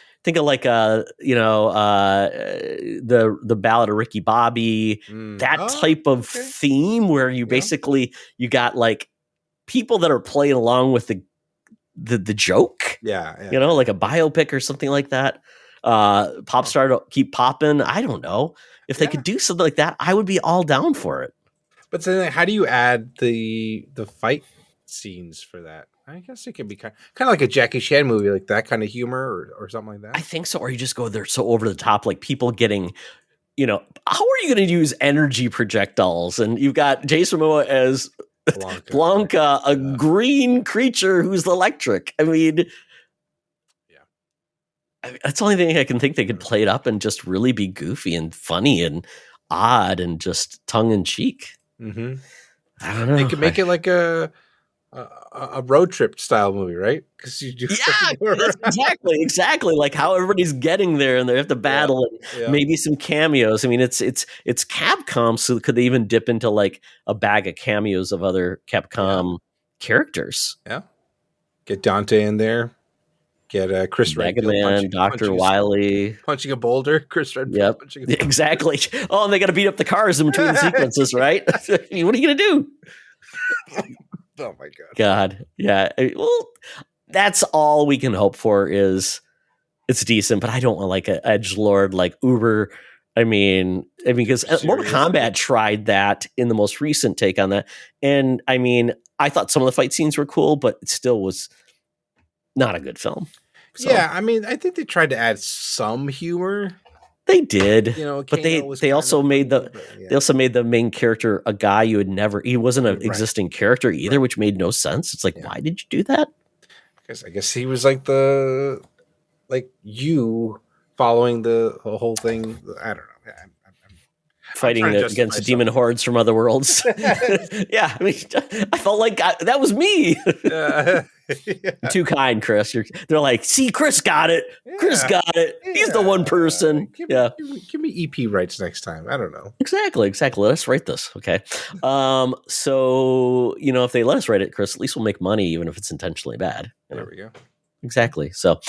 Ballad of Ricky Bobby, that type of theme where you basically you got like people that are playing along with the joke. Yeah. Like a biopic or something like that. Pop star to keep popping. I don't know. If they could do something like that, I would be all down for it. But then how do you add the fight scenes for that? I guess it can be kind of like a Jackie Chan movie, like that kind of humor or something like that. I think so. Or you just go there so over the top, like people getting, how are you going to use energy projectiles? And you've got Jason Momoa as Blanca, a green creature who's electric. I mean, that's the only thing I can think they could play it up and just really be goofy and funny and odd and just tongue in cheek. Mm-hmm. I don't know. They could make it like a road trip style movie, right? Because you do, exactly. Like how everybody's getting there and they have to battle and maybe some cameos. I mean, it's Capcom, so could they even dip into like a bag of cameos of other Capcom characters? Yeah, get Dante in there. Get Chris Mega Man, Dr. Wily. Punching a boulder. Chris Redfield. Yep, punching a boulder. Exactly. Oh, and they got to beat up the cars in between the sequences, right? What are you going to do? Oh, my God. God. Yeah. Well, that's all we can hope for is it's decent, but I don't want like an edgelord like Uber. I mean, because Mortal Kombat tried that in the most recent take on that. And I mean, I thought some of the fight scenes were cool, but it still was not a good film. So, yeah, I mean, I think they tried to add some humor. They did, but they also made the main character a guy you would never. He wasn't an existing character either, which made no sense. It's like, why did you do that? I guess he was like you following the whole thing. I don't know. Fighting against demon hordes from other worlds. Yeah, I mean, I felt like that was me. Too kind, Chris. They're like, see, Chris got it. Yeah. Chris got it. He's the one person. Give me EP rights next time. I don't know. Exactly. Let us write this. Okay. So, if they let us write it, Chris, at least we'll make money, even if it's intentionally bad. There we go. Exactly. So,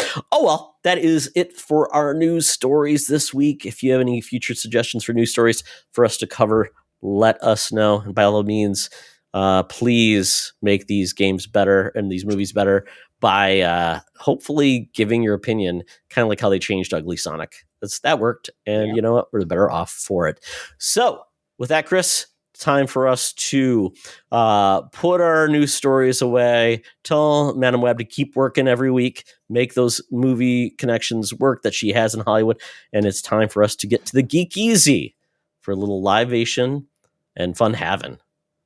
that is it for our news stories this week. If you have any future suggestions for news stories for us to cover, let us know. And by all means, please make these games better and these movies better by hopefully giving your opinion, kind of like how they changed Ugly Sonic. That worked. And you know what? We're better off for it. So with that, Chris, time for us to put our news stories away, tell Madam Web to keep working every week, make those movie connections work that she has in Hollywood, and it's time for us to get to the Geek Easy for a little libation and fun having.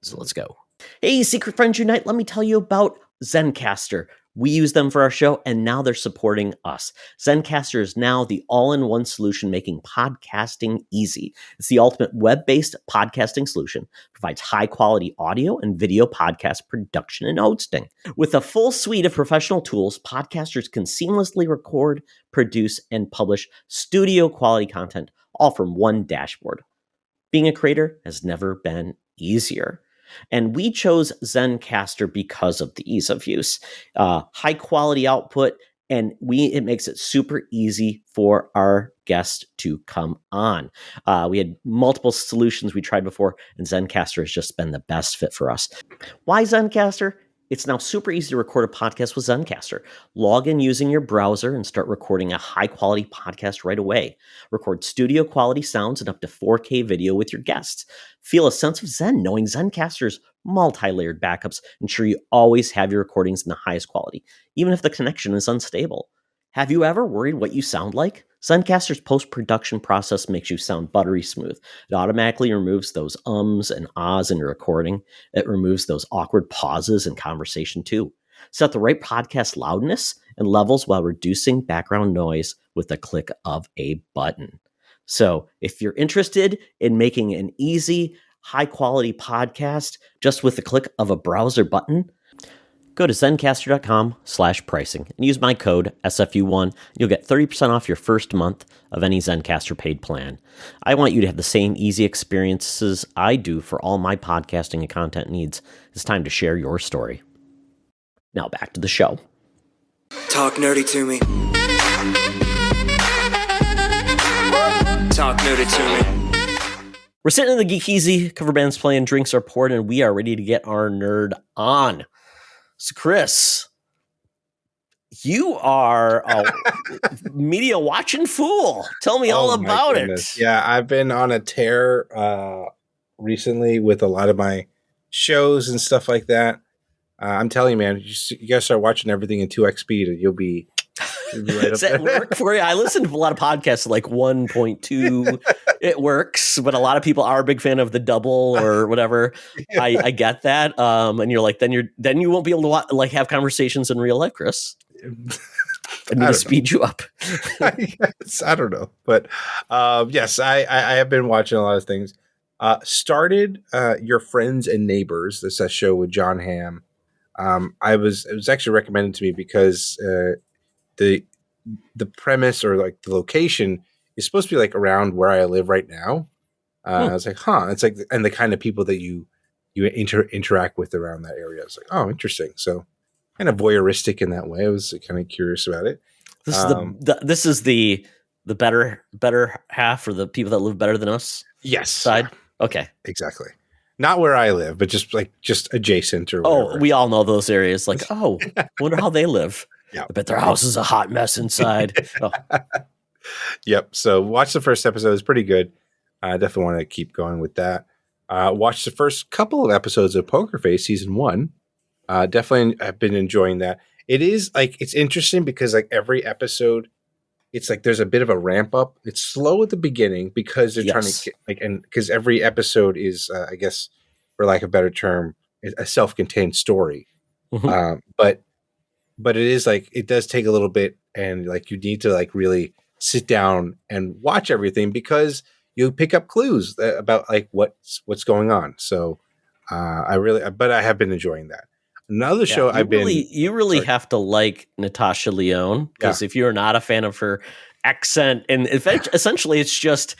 So let's go. Hey, Secret Friends Unite, let me tell you about Zencastr. We use them for our show, and now they're supporting us. Zencastr is now the all-in-one solution making podcasting easy. It's the ultimate web-based podcasting solution. Provides high-quality audio and video podcast production and hosting. With a full suite of professional tools, podcasters can seamlessly record, produce, and publish studio-quality content, all from one dashboard. Being a creator has never been easier. And we chose Zencastr because of the ease of use. High quality output And it makes it super easy for our guests to come on. We had multiple solutions we tried before, and Zencastr has just been the best fit for us. Why Zencastr? It's now super easy to record a podcast with Zencastr. Log in using your browser and start recording a high-quality podcast right away. Record studio-quality sounds and up to 4K video with your guests. Feel a sense of zen knowing Zencastr's multi-layered backups ensure you always have your recordings in the highest quality, even if the connection is unstable. Have you ever worried what you sound like? Zencastr's post-production process makes you sound buttery smooth. It automatically removes those ums and ahs in your recording. It removes those awkward pauses in conversation too. Set the right podcast loudness and levels while reducing background noise with the click of a button. So if you're interested in making an easy, high-quality podcast just with the click of a browser button, go to zencastr.com/pricing and use my code SFU1. You'll get 30% off your first month of any Zencastr paid plan. I want you to have the same easy experiences I do for all my podcasting and content needs. It's time to share your story. Now back to the show. Talk nerdy to me. Talk nerdy to me. We're sitting in the Geek Easy, cover bands playing, drinks are poured, and we are ready to get our nerd on. So, Chris, you are a media watching fool. Tell me all about it. Yeah, I've been on a tear recently with a lot of my shows and stuff like that. I'm telling you, man, you guys start watching everything in 2x speed and you'll be right Does that work for you? I listen to a lot of podcasts at like 1.2. It works, but a lot of people are a big fan of the double or whatever. Yeah. I get that. And you're like, then you won't be able to have conversations in real life, Chris. I need to speed you up. I don't know. But yes, I have been watching a lot of things. Started Your Friends and Neighbors. This is a show with John Hamm. It was actually recommended to me because the premise or like the location is supposed to be like around where I live right now. I was like, it's like, and the kind of people that you interact with around that area. I was like, oh, interesting. So kind of voyeuristic in that way. I was kind of curious about it. This is the better half, or the people that live better than us. Yes. Side. Okay. Exactly. Not where I live, but just adjacent or whatever. Oh, we all know those areas. Like, wonder how they live. Yeah. I bet their house is a hot mess inside. Oh. Yep. So watch the first episode. It's pretty good. I definitely want to keep going with that. Watch the first couple of episodes of Poker Face season 1. Definitely I've been enjoying that. It is like, it's interesting because like every episode, it's like there's a bit of a ramp up. It's slow at the beginning because they're trying to get, and because every episode is, I guess, for lack of a better term, a self-contained story. Mm-hmm. But it is like, it does take a little bit, and like you need to like really sit down and watch everything because you pick up clues about like what's going on. So but I have been enjoying that. Another show you really have to like Natasha Lyonne, because if you're not a fan of her accent, and essentially it's just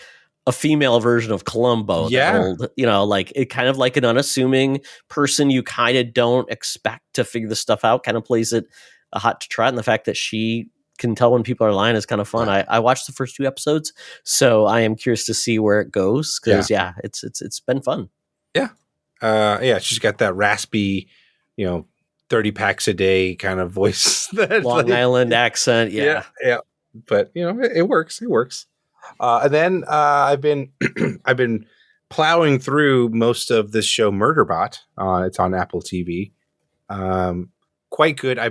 a female version of Columbo. Yeah. Like it kind of like an unassuming person you kind of don't expect to figure this stuff out, kind of plays it a hot to trot. And the fact that she can tell when people are lying is kind of fun. I watched the first 2 episodes, so I am curious to see where it goes. Cause it's been fun. Yeah. She's got that raspy, 30 packs a day kind of voice. Long Island accent. Yeah. But it works. It works. And then I've been plowing through most of this show, Murderbot. It's on Apple TV. Quite good. I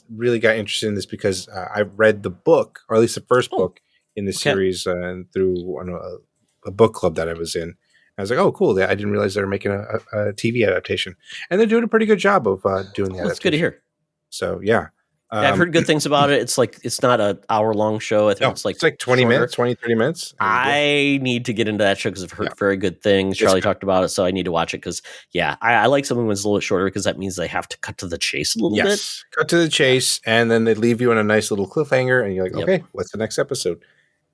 really got interested in this because I've read the book, or at least the first book in the series, through a book club that I was in. I was like, oh, cool. I didn't realize they were making a TV adaptation. And they're doing a pretty good job of doing the adaptation. That's good to hear. So, yeah. I've heard good things about it. It's like, it's not an hour-long show. I think it's like 20 minutes, 20, 30 minutes. I need to get into that show because I've heard very good things. Charlie talked about it, so I need to watch it because, I like something when it's a little bit shorter because that means they have to cut to the chase a little bit. Cut to the chase, and then they leave you on a nice little cliffhanger, and you're like, okay, what's the next episode?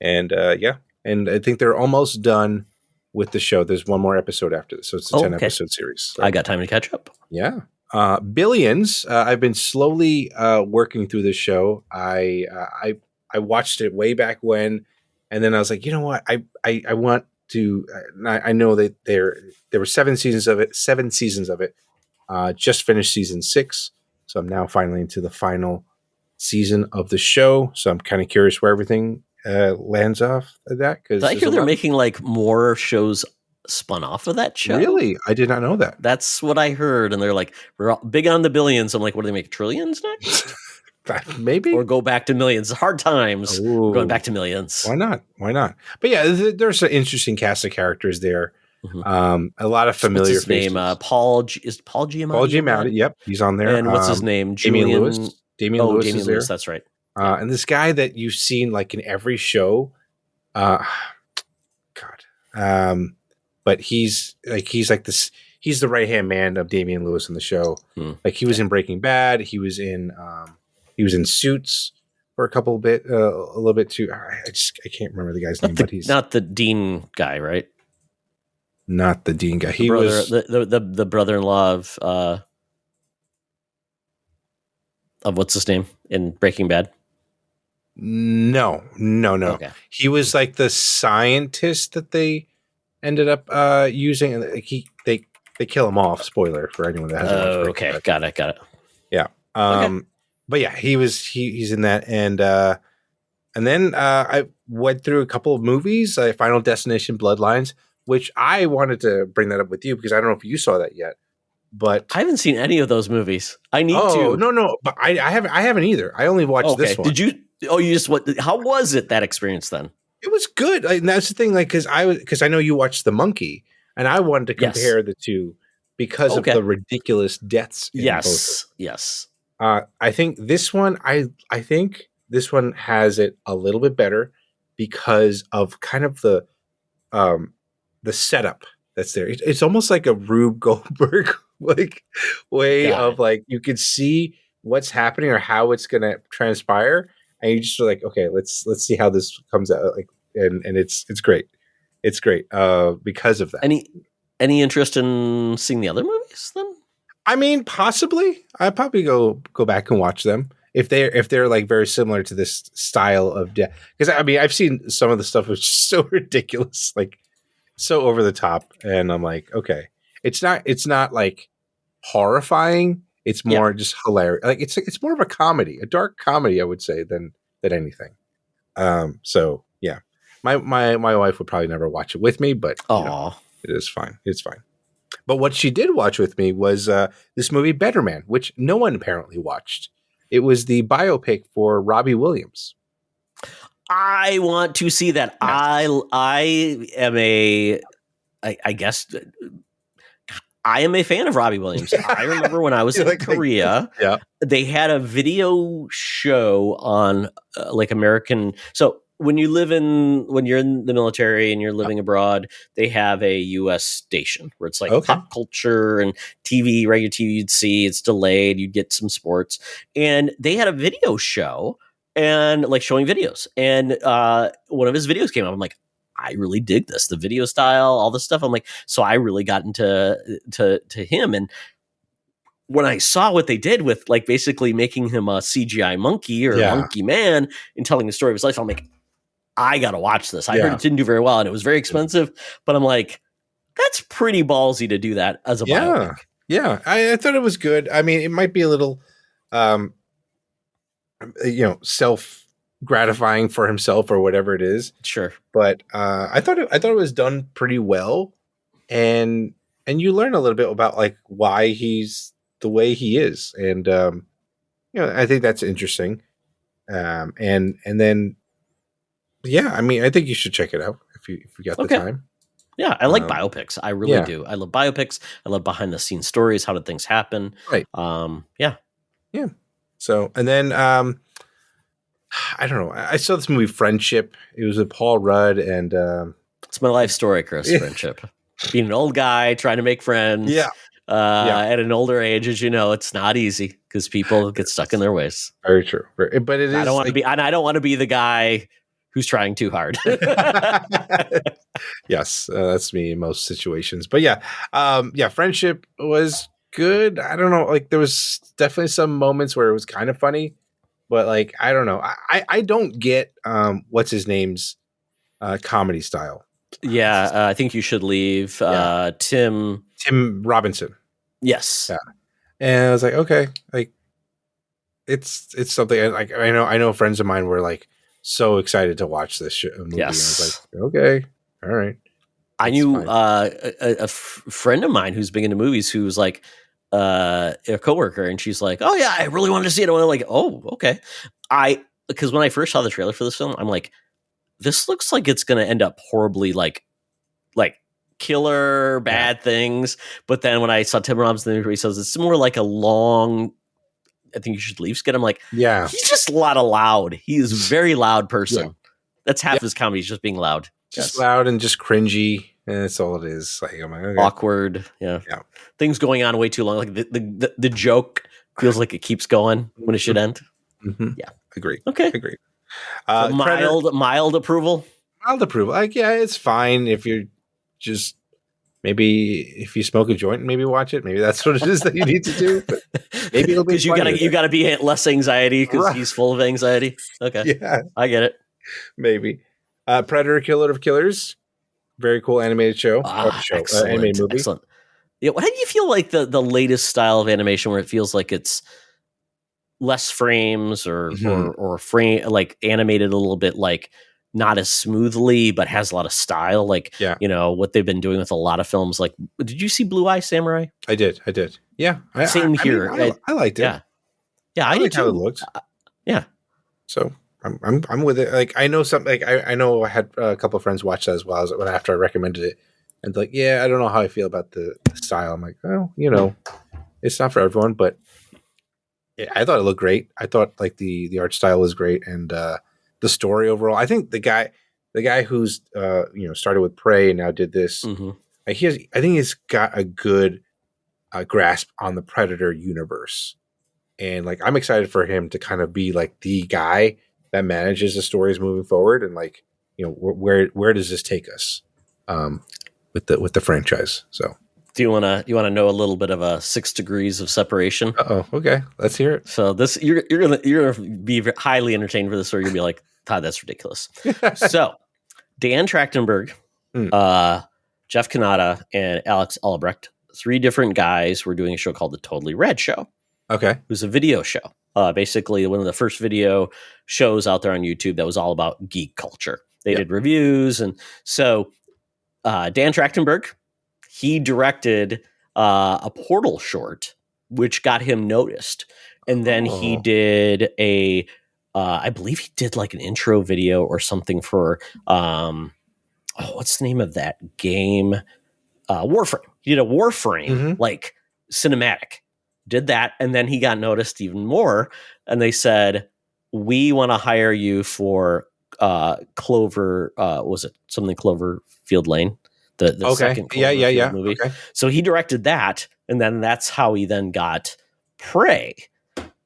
And, and I think they're almost done with the show. There's one more episode after this, so it's a 10-episode series. So. I got time to catch up. Yeah. Billions. I've been slowly working through this show. I watched it way back when, and then I was like, you know what? I want to. I know that there were 7 seasons of it. 7 seasons of it. Just finished season 6, so I'm now finally into the final season of the show. So I'm kind of curious where everything lands off of that. Because I hear they're making like more shows spun off of that show. Really, I did not know that. That's what I heard, and they're like, we're all big on the billions. I'm like, what do they make, trillions next? Maybe, or go back to millions. Hard times. Ooh. Going back to millions. Why not? But yeah, there's an interesting cast of characters there. Mm-hmm. A lot of familiar what's his faces. name? Paul Giamatti. Paul Giamatti. Yep, he's on there. And what's his name? Damian Lewis. Damian Lewis is there. That's right. And this guy that you've seen like in every show. God. But he's like this. He's the right hand man of Damian Lewis in the show. Like he was in Breaking Bad. He was in Suits for a little bit too. I can't remember the guy's name, but he's not the Dean guy, right? Not the Dean guy. He was the brother-in-law of what's his name in Breaking Bad. No. Okay. He was like the scientist that they ended up using, and they kill him off. Spoiler for anyone that hasn't watched Breaking Bad. Got it. Yeah. But yeah, he's in that, and then I went through a couple of movies, Final Destination Bloodlines, which I wanted to bring that up with you because I don't know if you saw that yet. But I haven't seen any of those movies. I need to. No, but I haven't either. I only watched this one. Did you? Oh, you just what? How was it, that experience then? It was good. And that's the thing, like because I know you watched The Monkey, and I wanted to compare the two because of the ridiculous deaths. Yes. I think this one, I think this one has it a little bit better because of kind of the setup that's there. It's almost like a Rube Goldberg like way of like you can see what's happening or how it's going to transpire, and you just are like, okay, let's see how this comes out. Like, and it's great. It's great because of that. Any interest in seeing the other movies then? I mean, possibly. I'd probably go back and watch them if they're like very similar to this style of death. Because I mean, I've seen some of the stuff which is so ridiculous, like so over the top, and I'm like, okay, it's not like horrifying. It's more just hilarious. Like it's more of a comedy, a dark comedy, I would say, than anything. So yeah, my wife would probably never watch it with me, but it is fine. It's fine. But what she did watch with me was this movie Better Man, which no one apparently watched. It was the biopic for Robbie Williams. I want to see that. Yes. I am I guess I am a fan of Robbie Williams. I remember when I was in Korea, they had a video show on like American. So when you're in the military and you're living abroad, they have a U.S. station where it's like pop culture and TV, regular TV you'd see. It's delayed. You'd get some sports. And they had a video show and like showing videos. And one of his videos came up. I'm like, I really dig this. The video style, all this stuff. I'm like, so I really got into him. And when I saw what they did with like basically making him a CGI monkey or a monkey man and telling the story of his life, I'm like, I got to watch this. I heard it didn't do very well and it was very expensive, but I'm like, that's pretty ballsy to do that as a biopic. Yeah. I thought it was good. I mean, it might be a little, self-gratifying for himself or whatever it is. Sure. But I thought it was done pretty well. And you learn a little bit about like why he's the way he is. And, I think that's interesting. And then, I mean, I think you should check it out if you got the time. Yeah, I like biopics. I really do. I love biopics. I love behind the scenes stories. How did things happen? Right. Yeah. So, and then I don't know. I saw this movie Friendship. It was with Paul Rudd, and it's my life story, Chris. Friendship. Being an old guy trying to make friends. At an older age, as you know, it's not easy because people get stuck in their ways. Very true. But it is. I don't want to be, and I don't want to be the guy who's trying too hard. Yes, that's me in most situations. But Friendship was good. I don't know. Like there was definitely some moments where it was kind of funny, but like I don't know. I don't get what's his name's comedy style. Yeah, I think you should leave. Yeah. Tim. Tim Robinson. Yes. Yeah. And I was like, okay, like it's something. Like I know friends of mine were like so excited to watch this movie. Yes. And I was like, okay, all right. I That's knew fine. a friend of mine who's big into movies who was like a coworker, and she's like, "Oh yeah, I really wanted to see it." And I'm like, "Oh, okay." Because when I first saw the trailer for this film, I'm like, "This looks like it's going to end up horribly, like killer bad things." But then when I saw Tim Robinson, he says it's more like a long. I think you should leave skit. I'm like, Yeah. he's just a lot of loud. He is a very loud person. Yeah. That's half his comedy, is just being loud. Just loud and just cringy, and that's all it is. Like, I'm like, okay. Awkward, yeah. Things going on way too long. Like the joke feels like it keeps going when it should end. Mm-hmm. Yeah, agree. Okay, agree. So mild approval. Mild approval. Like, yeah, it's fine if you're just maybe if you smoke a joint, maybe watch it. Maybe that's what it is that you need to do. But maybe it'll be because you gotta be less anxiety because he's full of anxiety. Okay, yeah, I get it. Maybe. Predator, Killer of Killers, very cool animated show. Animated movie. Excellent. Yeah, how do you feel like the latest style of animation where it feels like it's less frames or frame like animated a little bit like not as smoothly but has a lot of style, like what they've been doing with a lot of films. Like, did you see Blue Eye Samurai? I did. Yeah. Same here. I liked it. Yeah, I did too. How it looked. Yeah. So I'm with it. Like I know something. Like I know I had a couple of friends watch that as well after I recommended it, and like, yeah, I don't know how I feel about the style. I'm like, well, it's not for everyone, but yeah, I thought it looked great. I thought like the art style was great, and the story overall. I think the guy who's started with Prey and now did this. Mm-hmm. I think he's got a good grasp on the Predator universe, and like I'm excited for him to kind of be like the guy that manages the stories moving forward, and like where does this take us with the franchise? So do you want to know a little bit of a 6 degrees of separation? Okay, let's hear it. So this you're gonna be highly entertained for this, or you're gonna be like, Todd, that's ridiculous. So Dan Trachtenberg, Jeff Kanata, and Alex Albrecht, 3 different guys were doing a show called The Totally Rad Show. Okay, it was a video show. Basically one of the first video shows out there on YouTube that was all about geek culture. They did reviews. And so Dan Trachtenberg, he directed a Portal short, which got him noticed. And then he did I believe he did like an intro video or something for, what's the name of that game? Warframe. He did a Warframe, like cinematic. Did that, and then he got noticed even more, and they said, we want to hire you for Clover, was it something Cloverfield Lane, the second Cloverfield movie. Okay. So he directed that, and then that's how he then got Prey.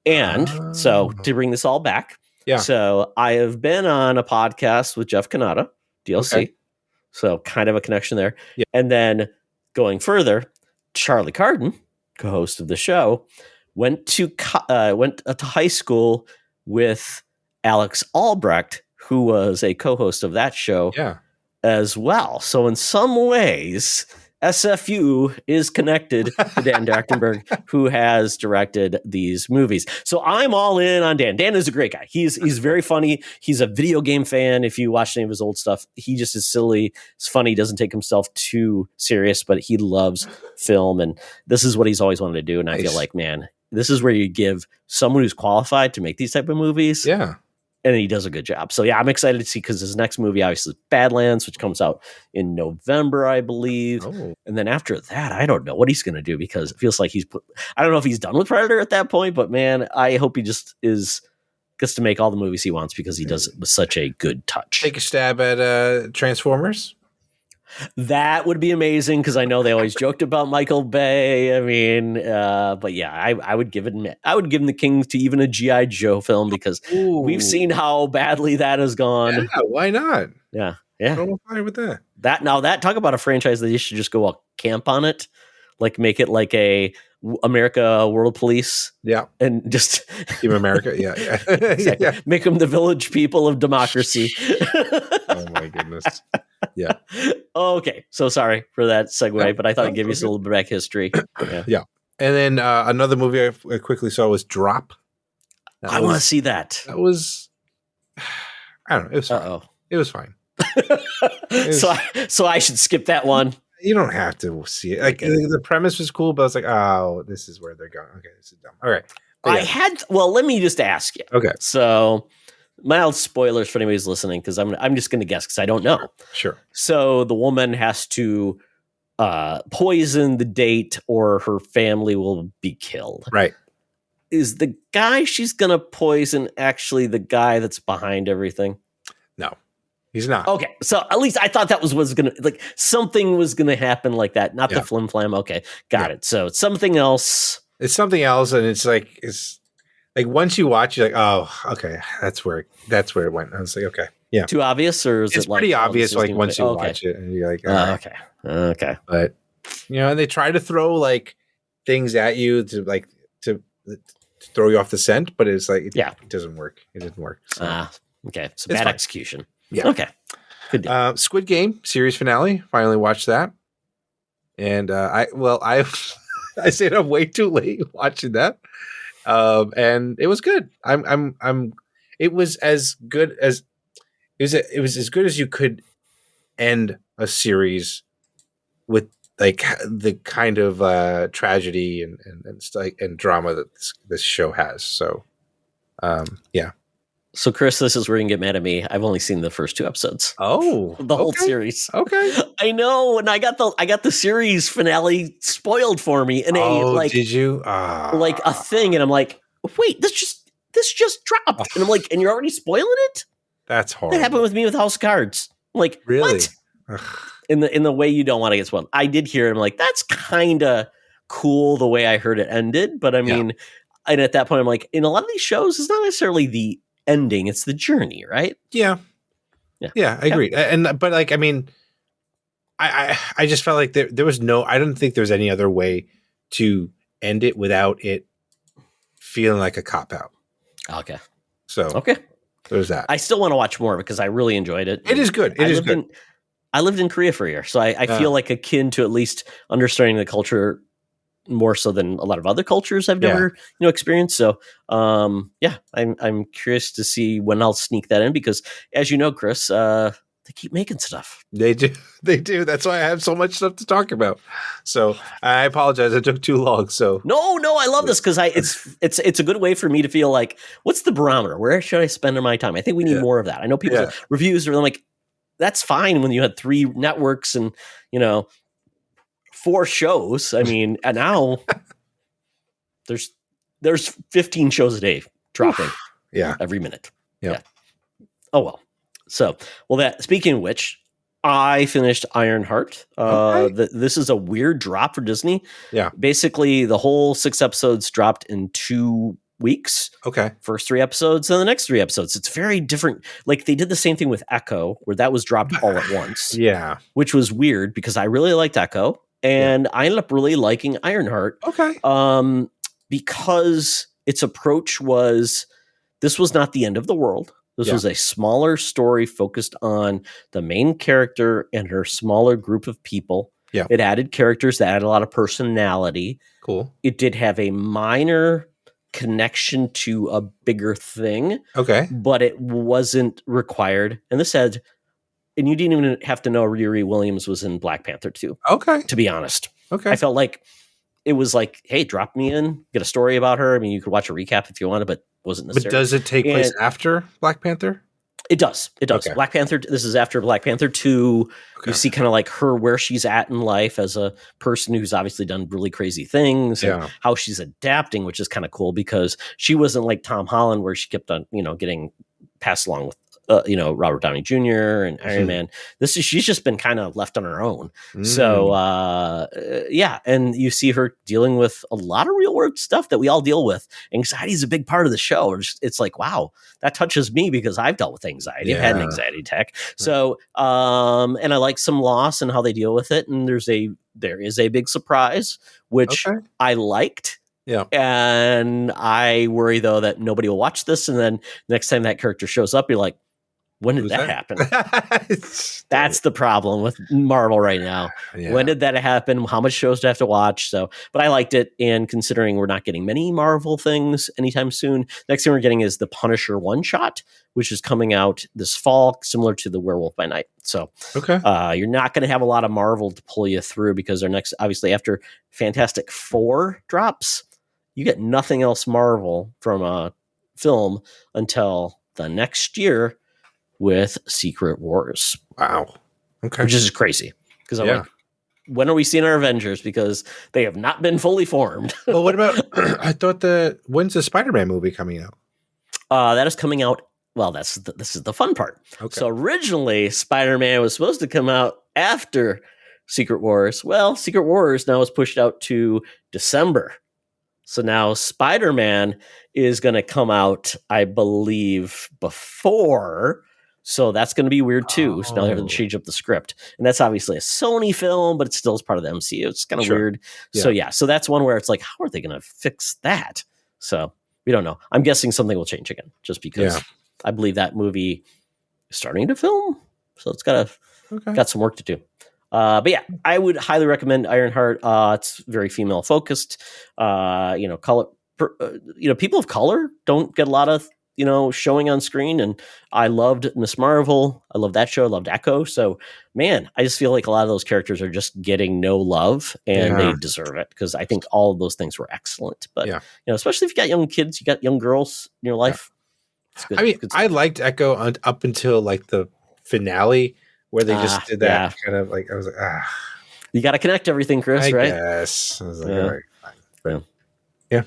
And so to bring this all back, so I have been on a podcast with Jeff Kanata, DLC, so kind of a connection there. And then going further, Charlie Carden, co-host of the show, went to high school with Alex Albrecht, who was a co-host of that show as well. So in some ways, SFU is connected to Dan Trachtenberg, who has directed these movies. So I'm all in on Dan. Dan is a great guy. He's very funny. He's a video game fan. If you watch any of his old stuff, he just is silly. It's funny. Doesn't take himself too serious, but he loves film. And this is what he's always wanted to do. And I feel like, man, this is where you give someone who's qualified to make these type of movies. Yeah. And he does a good job. So yeah, I'm excited to see, because his next movie obviously is Badlands, which comes out in November, I believe. And then after that, I don't know what he's going to do, because it feels like I don't know if he's done with Predator at that point, but man, I hope he just gets to make all the movies he wants, because he does it with such a good touch. Take a stab at Transformers. That would be amazing, because I know they always joked about Michael Bay. I mean, but yeah, I would give him the king to even a G.I. Joe film, because we've seen how badly that has gone. Yeah, why not? Yeah. I'm fine with that. That talk about a franchise that you should just go camp on it. like make it like a America World Police, Yeah. and just Team America. Yeah. Yeah. exactly. Yeah. Make them the village people of democracy. Oh my goodness. Yeah. Okay, so sorry for that segue, No, but I thought no, I'd give you it's a little bit back history. Yeah. Yeah. And then another movie I quickly saw was Drop. I want to see that. That was, I don't know. It was fine. Uh-oh. It was fine. So I should skip that one. You don't have to see it. Like the premise was cool, but I was like, oh, this is where they're going. Okay, this is dumb. All right. But Let me just ask you. Okay. So mild spoilers for anybody who's listening, because I'm just going to guess because I don't know. Sure. So the woman has to poison the date or her family will be killed. Right. Is the guy she's going to poison actually the guy that's behind everything? No, he's not. Okay. So at least I thought that was going to, like, something was going to happen like that. Not Yeah. the flim flam. Okay. Got it. So it's something else. It's something else. And it's like once you watch, you're like, oh, okay. That's where it went. I was like, okay. Yeah. Too obvious, or is It's it like pretty oh, obvious. this is Like gonna once be- you okay. watch it and you're like, all right. Okay. But and they try to throw like things at you to throw you off the scent, but it's like, it doesn't work. It didn't work. So. Okay. So It's bad fine. execution. Yeah. Okay. Good deal. Squid Game series finale. Finally watched that. And I stayed up way too late watching that. And it was good. It was as good as you could end a series with, like, the kind of tragedy and drama that this show has. So yeah. So Chris, this is where you can get mad at me. I've only seen the first 2 episodes. Oh, The whole okay. series. Okay. I know, and I got the series finale spoiled for me in did you? like a thing, and I'm like, wait, this just dropped, and I'm like, and you're already spoiling it? That's horrible. That happened with me with House of Cards. I'm like, Really? what? Ugh. In the way you don't want to get spoiled. I did hear it. I'm like, that's kind of cool the way I heard it ended, but I mean, and at that point, I'm like, in a lot of these shows, it's not necessarily the ending; it's the journey, right? Yeah, I agree. But like, I mean, I just felt like there was no. I don't think there's any other way to end it without it feeling like a cop out. Okay. So Okay. there's that. I still want to watch more because I really enjoyed it. It is good. It is good. I lived in Korea for a year, so I feel like akin to at least understanding the culture more so than a lot of other cultures I've never experienced. So I'm curious to see when I'll sneak that in because, as you know, Chris, they keep making stuff. They do. That's why I have so much stuff to talk about. So I apologize. It took too long. So No, I love this because it's a good way for me to feel like, what's the barometer? Where should I spend my time? I think we need more of that. I know people's reviews are like, that's fine when you had 3 networks and 4 shows. I mean, and now there's 15 shows a day dropping. Every minute. Yeah. Oh well. So, speaking of which, I finished Ironheart. This is a weird drop for Disney. Yeah. Basically, the whole 6 episodes dropped in 2 weeks. Okay. First 3 episodes and the next 3 episodes. It's very different. Like they did the same thing with Echo, where that was dropped all at once. Yeah. Which was weird because I really liked Echo. And I ended up really liking Ironheart. Okay. Because its approach was, this was not the end of the world. This was a smaller story focused on the main character and her smaller group of people. Yeah. It added characters that added a lot of personality. Cool. It did have a minor connection to a bigger thing. Okay. But it wasn't required. And this had, and you didn't even have to know Riri Williams was in Black Panther 2. Okay. To be honest. Okay. I felt like it was like, hey, drop me in, get a story about her. I mean, you could watch a recap if you wanted, but wasn't necessary. But does it take place after Black Panther? It does. It does. Okay. Black Panther. This is after Black Panther 2. Okay. You see kind of like her, where she's at in life as a person who's obviously done really crazy things and how she's adapting, which is kind of cool because she wasn't like Tom Holland where she kept on, getting passed along with, Robert Downey Jr. and Iron Man. She's just been kind of left on her own. So, and you see her dealing with a lot of real world stuff that we all deal with. Anxiety is a big part of the show. It's like, wow, that touches me because I've dealt with anxiety. I've had an anxiety attack. So, and I like some loss and how they deal with it. And there's a there is a big surprise, which Okay. I liked. Yeah. And I worry, though, that nobody will watch this. And then next time that character shows up, you're like, when did Who's that happen? It's- That's the problem with Marvel right now. Yeah. When did that happen? How much shows do I have to watch? So, but I liked it. And considering we're not getting many Marvel things anytime soon, next thing we're getting is the Punisher one shot, which is coming out this fall, similar to the Werewolf by Night. So, Okay. you're not going to have a lot of Marvel to pull you through because they're next, obviously, after Fantastic Four drops, you get nothing else Marvel from a film until the next year with Secret Wars, Wow. Okay. which is crazy because I'm Yeah. like, when are we seeing our Avengers? Because they have not been fully formed. Well, what about? I thought when's the Spider-Man movie coming out? That is coming out. Well, this is the fun part. Okay. So originally, Spider-Man was supposed to come out after Secret Wars. Well, Secret Wars now is pushed out to December. So now Spider-Man is going to come out, I believe, before. So that's going to be weird too. So now they're going Oh. to change up the script. And that's obviously a Sony film, but it still is part of the MCU. It's kind of Sure. weird. Yeah. So yeah, so that's one where it's like, how are they going to fix that? So we don't know. I'm guessing something will change again just because Yeah. I believe that movie is starting to film. So it's got some work to do. But yeah, I would highly recommend Ironheart. It's very female focused. Color. People of color don't get a lot of showing on screen, and I loved Miss Marvel. I love that show. I loved Echo. So man, I just feel like a lot of those characters are just getting no love, and they deserve it because I think all of those things were excellent. But especially if you got young kids, you got young girls in your life. It's good. I mean, Good I stuff. liked Echo up until like the finale where they just did that kind of like I was like, You got to connect everything, Chris, I right? guess. I was like, Yeah. all right, fine. Yeah. Yeah.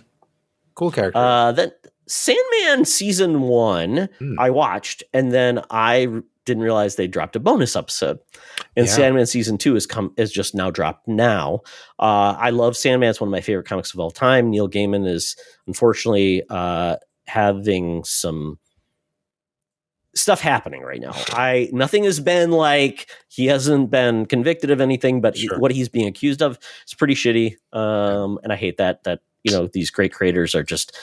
Cool character. Then Sandman season 1, I watched, and then I didn't realize they dropped a bonus episode. And Yeah. Sandman season 2 is just now dropped now. I love Sandman. It's one of my favorite comics of all time. Neil Gaiman is unfortunately having some stuff happening right now. Nothing has been like, he hasn't been convicted of anything, but Sure. what he's being accused of is pretty shitty. And I hate that these great creators are just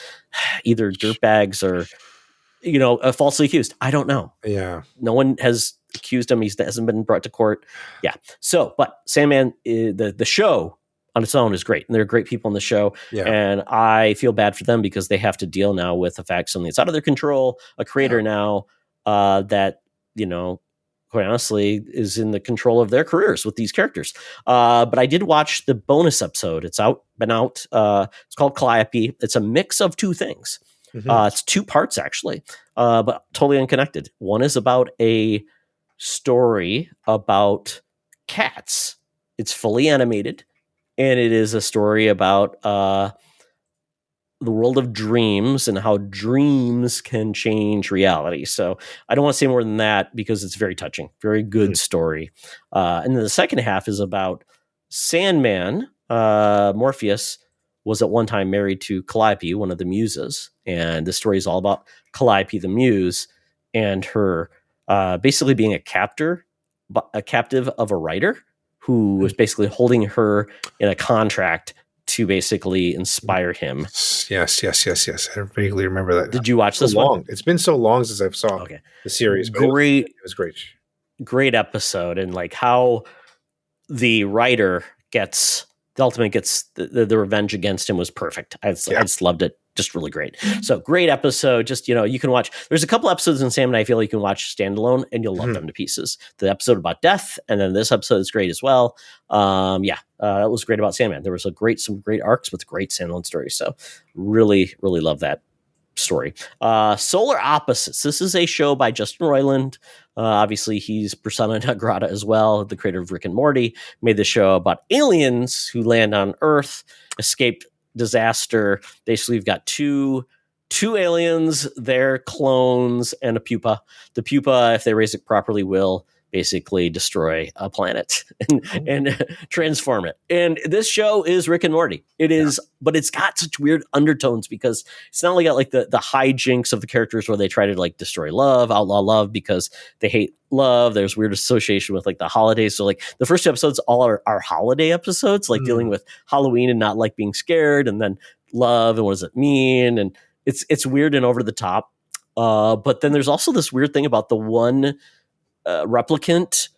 either dirtbags or falsely accused. I don't know. Yeah. No one has accused him. He hasn't been brought to court. Yeah. So, but Sandman, the show on its own is great, and there are great people on the show. Yeah. And I feel bad for them because they have to deal now with the fact something that's out of their control, a creator now that, quite honestly, is in the control of their careers with these characters. But I did watch the bonus episode. It's been out. It's called Calliope. It's a mix of two things. Mhm. It's 2 parts actually, but totally unconnected. One is about a story about cats. It's fully animated, and it is a story about the world of dreams and how dreams can change reality. So I don't want to say more than that because it's very touching, very good story. And then the second half is about Sandman. Morpheus was at one time married to Calliope, one of the muses. And the story is all about Calliope, the muse, and her basically being a captive of a writer who was basically holding her in a contract to basically inspire him. Yes. I vaguely remember that. Did you watch So this long. one? It's been so long since I've saw Okay. the series. But Great, It was great. great episode, and like how the writer gets the revenge against him was perfect. I just loved it. Just really great. So great episode. Just, you can watch. There's a couple episodes in Sam and I feel you can watch standalone and you'll love them to pieces. The episode about death, and then this episode is great as well. That was great about Sandman. There was some great arcs with great standalone stories. So really, really love that story. Solar Opposites. This is a show by Justin Roiland. Obviously, he's persona non grata as well. The creator of Rick and Morty made the show about aliens who land on Earth, escaped disaster. Basically, you've got two aliens, their clones, and a pupa. The pupa, if they raise it properly, will basically destroy a planet and transform it. And this show is Rick and Morty. It is, but it's got such weird undertones because it's not only got like the hijinks of the characters where they try to like destroy love, outlaw love because they hate love. There's weird association with like the holidays. So like the first two episodes all are holiday episodes, like dealing with Halloween and not like being scared, and then love and what does it mean? And it's weird and over the top. But then there's also this weird thing about the one replicant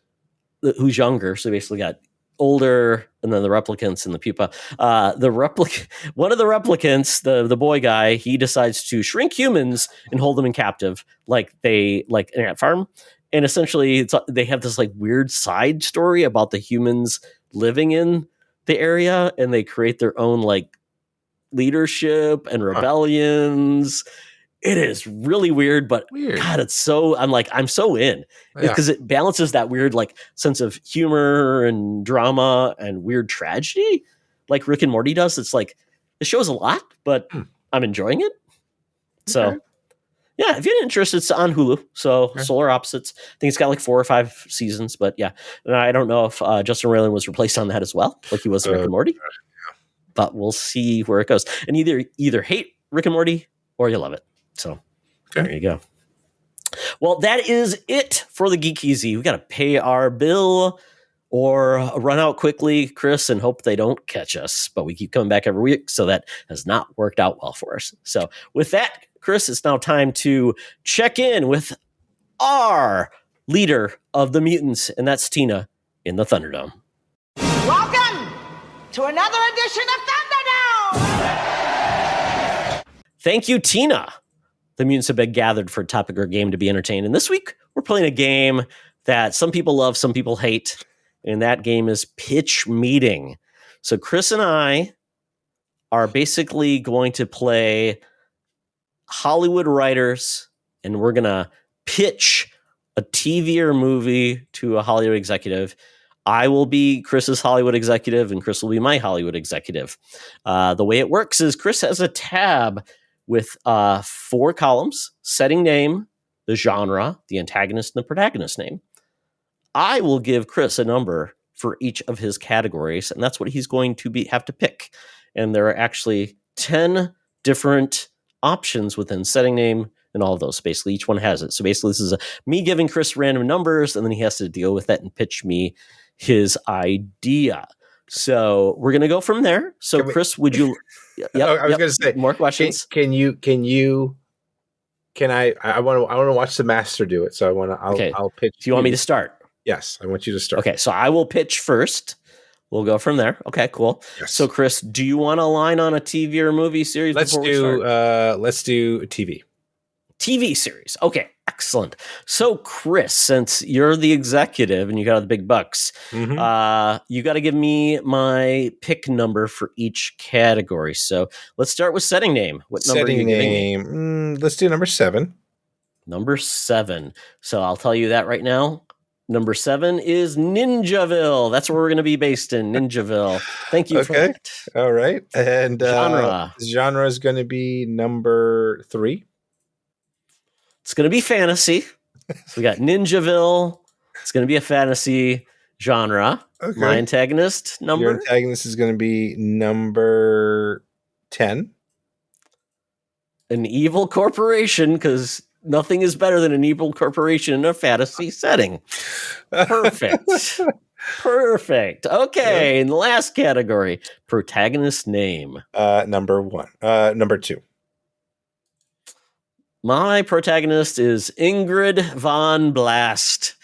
who's younger. So basically got older, and then the replicants and the pupa. One of the replicants, the boy guy, he decides to shrink humans and hold them in captive, like an ant farm. And essentially, they have this like weird side story about the humans living in the area, and they create their own like leadership and rebellions. It is really weird, but God, I'm so in because it balances that weird like sense of humor and drama and weird tragedy like Rick and Morty does. It's like the show's a lot, but I'm enjoying it. So yeah, if you're interested, it's on Hulu. So Solar Opposites. I think it's got like 4 or 5 seasons, but yeah. And I don't know if Justin Roiland was replaced on that as well, like he was in Rick and Morty. But we'll see where it goes. And either hate Rick and Morty or you love it. So there you go. Well, that is it for the Geek Easy. We got to pay our bill or run out quickly, Chris, and hope they don't catch us. But we keep coming back every week, so that has not worked out well for us. So with that, Chris, it's now time to check in with our leader of the mutants, and that's Tina in the Thunderdome. Welcome to another edition of Thunderdome! Thank you, Tina. The mutants have been gathered for a topic or game to be entertained. And this week, we're playing a game that some people love, some people hate. And that game is Pitch Meeting. So Chris and I are basically going to play Hollywood writers, and we're going to pitch a TV or movie to a Hollywood executive. I will be Chris's Hollywood executive, and Chris will be my Hollywood executive. The way it works is Chris has a tab with 4 columns: setting name, the genre, the antagonist, and the protagonist name. I will give Chris a number for each of his categories, and that's what he's going to have to pick. And there are actually 10 different options within setting name and all of those. Basically, each one has it. So basically, this is me giving Chris random numbers, and then he has to deal with that and pitch me his idea. So we're going to go from there. So Chris, would you... I was going to say more questions. Can I want to watch the master do it. So I'll pitch. Do you want me to start? Yes, I want you to start. Okay, so I will pitch first. We'll go from there. Okay, cool. Yes. So Chris, do you want to line on a TV or movie series? Let's do TV. TV series. Okay, excellent. So Chris, since you're the executive and you got the big bucks, you got to give me my pick number for each category. So let's start with setting name. What number are you giving me? Let's do number 7. Number 7. So I'll tell you that right now. Number 7 is Ninjaville. That's where we're going to be based in, Ninjaville. Thank you for that. All right. And genre is going to be number 3. It's going to be fantasy. So we got Ninjaville. It's going to be a fantasy genre. Okay. My antagonist number? Your antagonist is going to be number 10. An evil corporation, because nothing is better than an evil corporation in a fantasy setting. Perfect. Perfect. Okay. And the last category, protagonist name. Number 1. Number 2. My protagonist is Ingrid von Blast.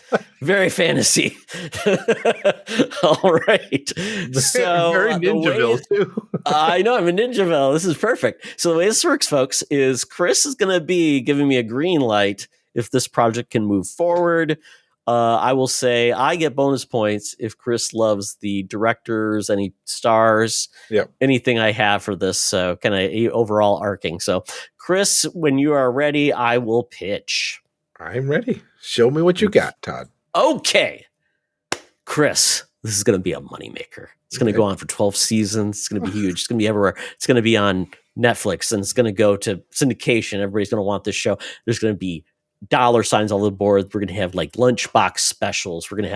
Very fantasy. All right. So very Ninjaville too. I know, I'm in Ninjaville. This is perfect. So the way this works, folks, is Chris is going to be giving me a green light if this project can move forward. I will say I get bonus points if Chris loves the directors, any stars, anything I have for this kind of overall arcing. So, Chris, when you are ready, I will pitch. I'm ready. Show me what you got, Todd. Okay. Chris, this is going to be a moneymaker. It's going to go on for 12 seasons. It's going to be huge. It's going to be everywhere. It's going to be on Netflix, and it's going to go to syndication. Everybody's going to want this show. There's going to be dollar signs all over the board. We're gonna have like lunchbox specials. We're gonna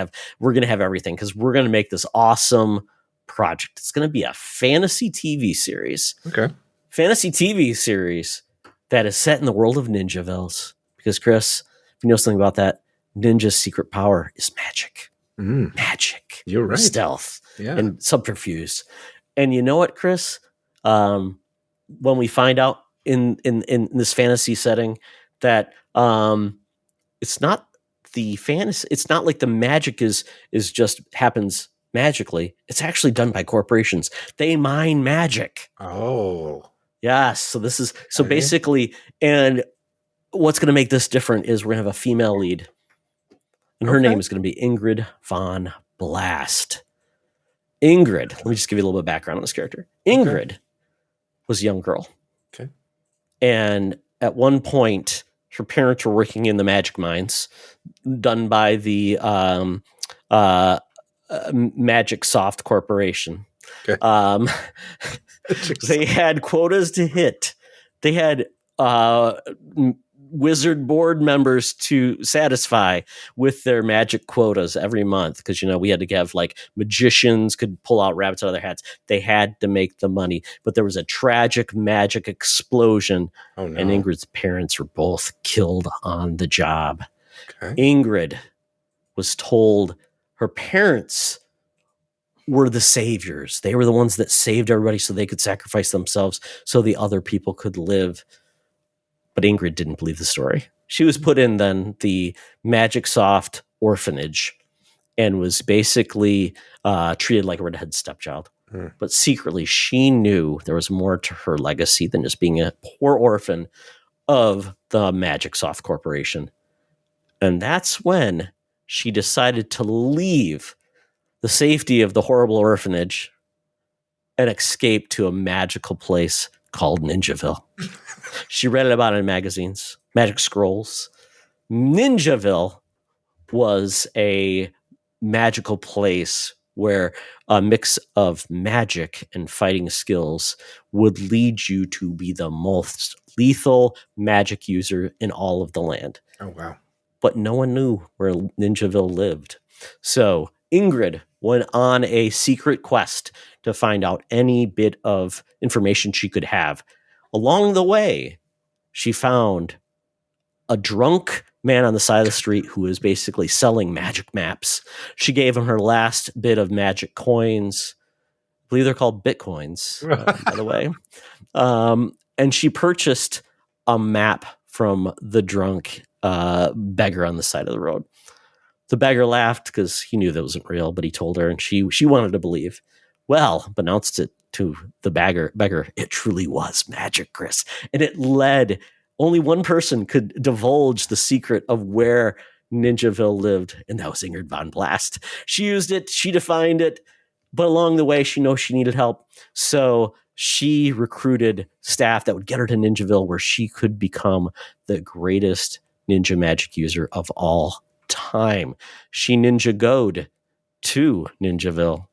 have everything because we're gonna make this awesome project. It's gonna be a fantasy TV series. Okay. Fantasy TV series that is set in the world of Ninjavilles. Because Chris, if you know something about that, ninja's secret power is magic. Magic. You're right. Stealth. Yeah. And subterfuge. And you know what, Chris? When we find out in this fantasy setting that it's not the fantasy, it's not like the magic is just happens magically. It's actually done by corporations. They mine magic. Oh. Yes. So this is Okay. basically, and what's going to make this different is we're going to have a female lead. And her Okay. name is going to be Ingrid von Blast. Ingrid, let me just give you a little bit of background on this character. Ingrid was a young girl. Okay. And at one point, her parents were working in the magic mines done by the Magic Soft Corporation. Okay. They had quotas to hit. They had wizard board members to satisfy with their magic quotas every month because we had to have like magicians could pull out rabbits out of their hats. They had to make the money, but there was a tragic magic explosion, and Ingrid's parents were both killed on the job. Okay. Ingrid was told her parents were the saviors. They were the ones that saved everybody so they could sacrifice themselves so the other people could live. But Ingrid didn't believe the story. She was put in then the Magic Soft orphanage and was basically treated like a redhead stepchild. But secretly, she knew there was more to her legacy than just being a poor orphan of the Magic Soft Corporation. And that's when she decided to leave the safety of the horrible orphanage and escape to a magical place called Ninjaville. She read about it in magazines, Magic Scrolls. Ninjaville was a magical place where a mix of magic and fighting skills would lead you to be the most lethal magic user in all of the land. Oh, wow. But no one knew where Ninjaville lived. So Ingrid went on a secret quest to find out any bit of information she could have. Along the way, she found a drunk man on the side of the street who was basically selling magic maps. She gave him her last bit of magic coins. I believe they're called bitcoins, by the way. And she purchased a map from the drunk beggar on the side of the road. The beggar laughed because he knew that wasn't real, but he told her, and she wanted to believe. Well, announced it to the beggar, it truly was magic, Chris. And it led, only one person could divulge the secret of where Ninjaville lived, and that was Ingrid von Blast. She used it, she defined it, but along the way, she knows she needed help. So she recruited staff that would get her to Ninjaville, where she could become the greatest ninja magic user of all time. She ninja go'd to Ninjaville.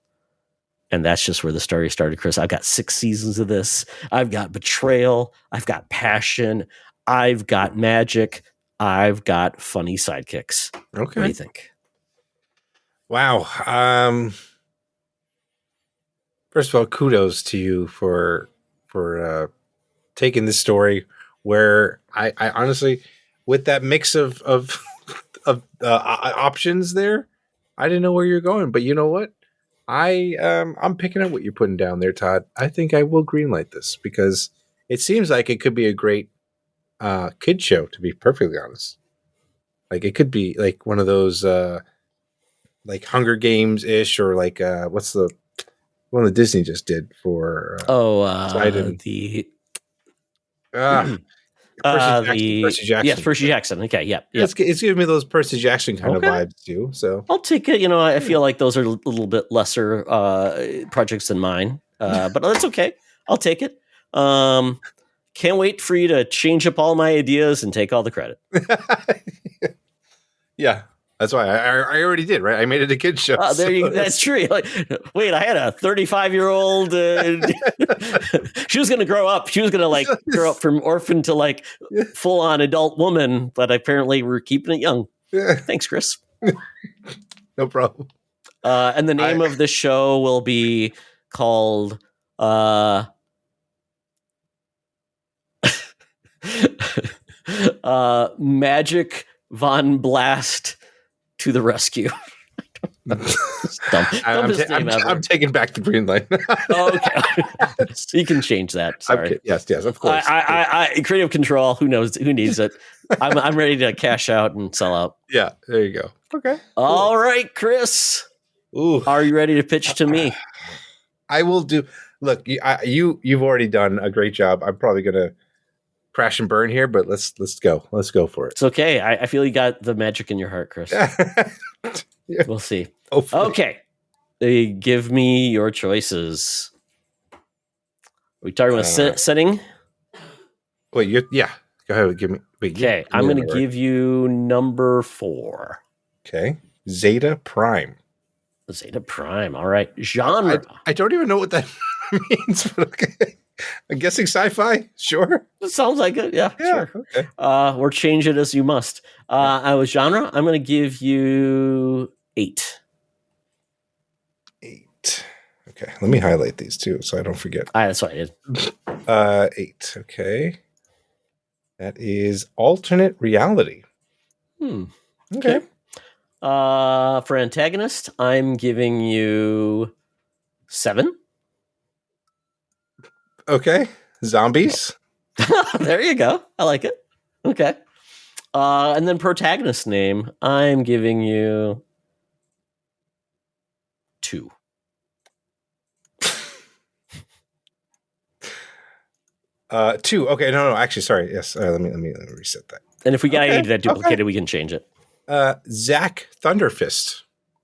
And that's just where the story started, Chris. I've got 6 seasons of this. I've got betrayal. I've got passion. I've got magic. I've got funny sidekicks. Okay. What do you think? Wow. First of all, kudos to you for taking this story where I honestly, with that mix of options there, I didn't know where you're going. But you know what? I'm picking up what you're putting down there, Todd. I think I will greenlight this because it seems like it could be a great kid show, to be perfectly honest. Like it could be like one of those like Hunger Games ish, or like what's the one that Disney just did for the Percy Jackson. Yes, Percy Jackson. Okay, yep. It's giving me those Percy Jackson kind Okay. of vibes too. So I'll take it. I feel like those are a little bit lesser projects than mine, but that's okay. I'll take it. Can't wait for you to change up all my ideas and take all the credit. yeah, That's why I already did, right? I made it a kid show. There you. That's true. Like, wait, I had a 35-year-old. She was going to grow up. She was going to like grow up from orphan to like full on adult woman, but apparently we're keeping it young. Yeah. Thanks, Chris. No problem. And the name of the show will be called Magic Von Blast to the Rescue. I'm taking back the green light. Okay. You can change that. Sorry. Yes, of course. I creative control. Who knows? Who needs it? I'm ready to cash out and sell out. Yeah, there you go. Okay. Cool. All right, Chris. Ooh. Are you ready to pitch to me? I will do. Look, you've already done a great job. I'm probably gonna crash and burn here, but let's go. Let's go for it. It's okay. I feel you got the magic in your heart, Chris. Yeah. We'll see. Hopefully. Okay. Give me your choices. Are we talking about setting? Wait, yeah. Go ahead. Give me. Wait, okay, I'm going to give you number 4. Okay. Zeta Prime. Zeta Prime. All right. Genre. I don't even know what that means, but okay. I'm guessing sci-fi. Sure. It sounds like it. Yeah, sure. Okay. Or change it as you must. I was genre. I'm going to give you 8. 8. Okay. Let me highlight these too, so I don't forget. That's what I did. 8. Okay. That is alternate reality. Okay. For antagonist, I'm giving you 7. Okay. Zombies. There you go. I like it. Okay. And then protagonist name, I'm giving you 2. 2. Okay. No. Actually, sorry. Yes. Let me reset that. And if we got any that duplicated, we can change it. Zach Thunderfist.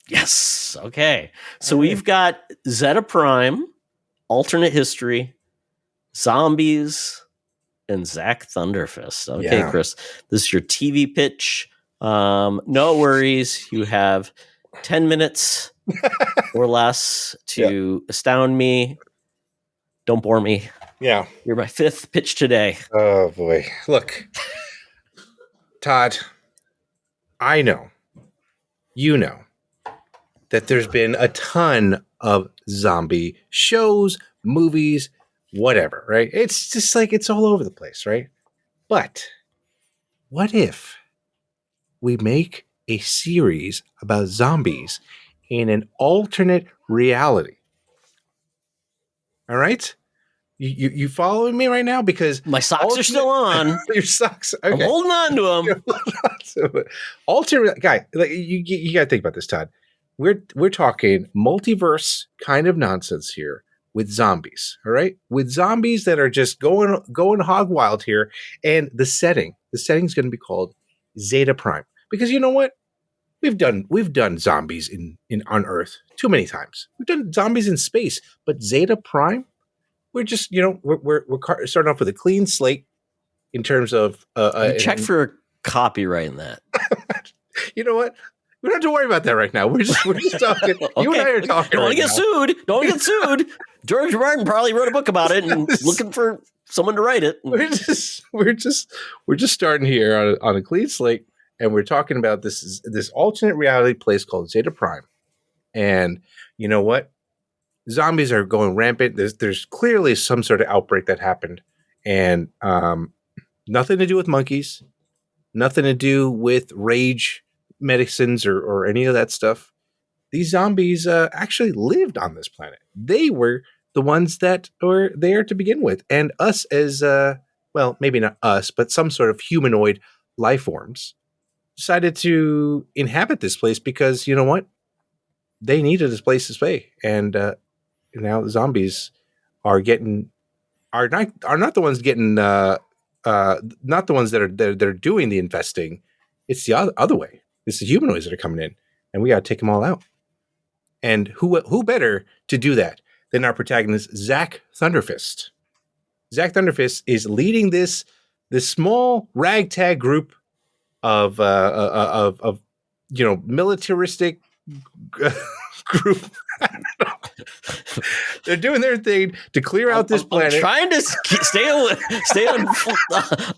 Yes. Okay. So we've got Zeta Prime, alternate history, zombies, and Zach Thunderfist. Okay, yeah. Chris, this is your TV pitch. No worries. You have 10 minutes or less to astound me. Don't bore me. Yeah. You're my 5th pitch today. Oh, boy. Look, Todd, I know, you know, that there's been a ton of zombie shows, movies, whatever, right? It's just like it's all over the place, right? But what if we make a series about zombies in an alternate reality? All right? You following me right now? Because my socks are still on. Your socks. Okay. I'm holding on to them. Alternate guy, like you got to think about this, Todd. We're talking multiverse kind of nonsense here with zombies. All right, with zombies that are just going hog wild here, and the setting's going to be called Zeta Prime, because you know what? We've done zombies in on Earth too many times. We've done zombies in space, but Zeta Prime. We're just, we're starting off with a clean slate in terms of. Check for copyright in that. You know what? We don't have to worry about that right now. We're just talking. Okay. You and I are talking. Don't get sued. Don't get sued. George Martin probably wrote a book about it and looking for someone to write it. We're just starting here on a clean slate, and we're talking about this alternate reality place called Zeta Prime, and you know what? Zombies are going rampant. There's clearly some sort of outbreak that happened, and nothing to do with monkeys, nothing to do with rage medicines or any of that stuff. These zombies actually lived on this planet. They were the ones that were there to begin with, and us as well, maybe not us, but some sort of humanoid life forms decided to inhabit this place because you know what? They needed this place to stay, and now the zombies are not the ones getting not the ones that are doing the infesting. It's the other way. It's the humanoids that are coming in, and we got to take them all out. And who better to do that than our protagonist, Zach Thunderfist? Zach Thunderfist is leading this small ragtag group of militaristic group. They're doing their thing to clear out this planet. I'm trying to stay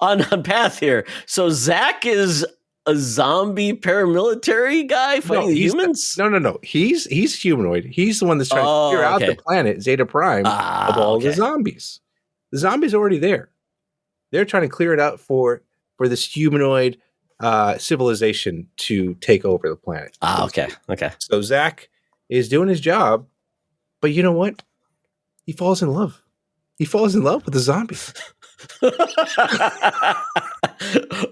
on path here. So Zach is a zombie paramilitary guy fighting the humans? No. He's humanoid. He's the one that's trying to clear out the planet Zeta Prime of all the zombies. The zombies are already there. They're trying to clear it out for this humanoid civilization to take over the planet. Okay. So Zach is doing his job, but you know what? He falls in love. He falls in love with the zombies.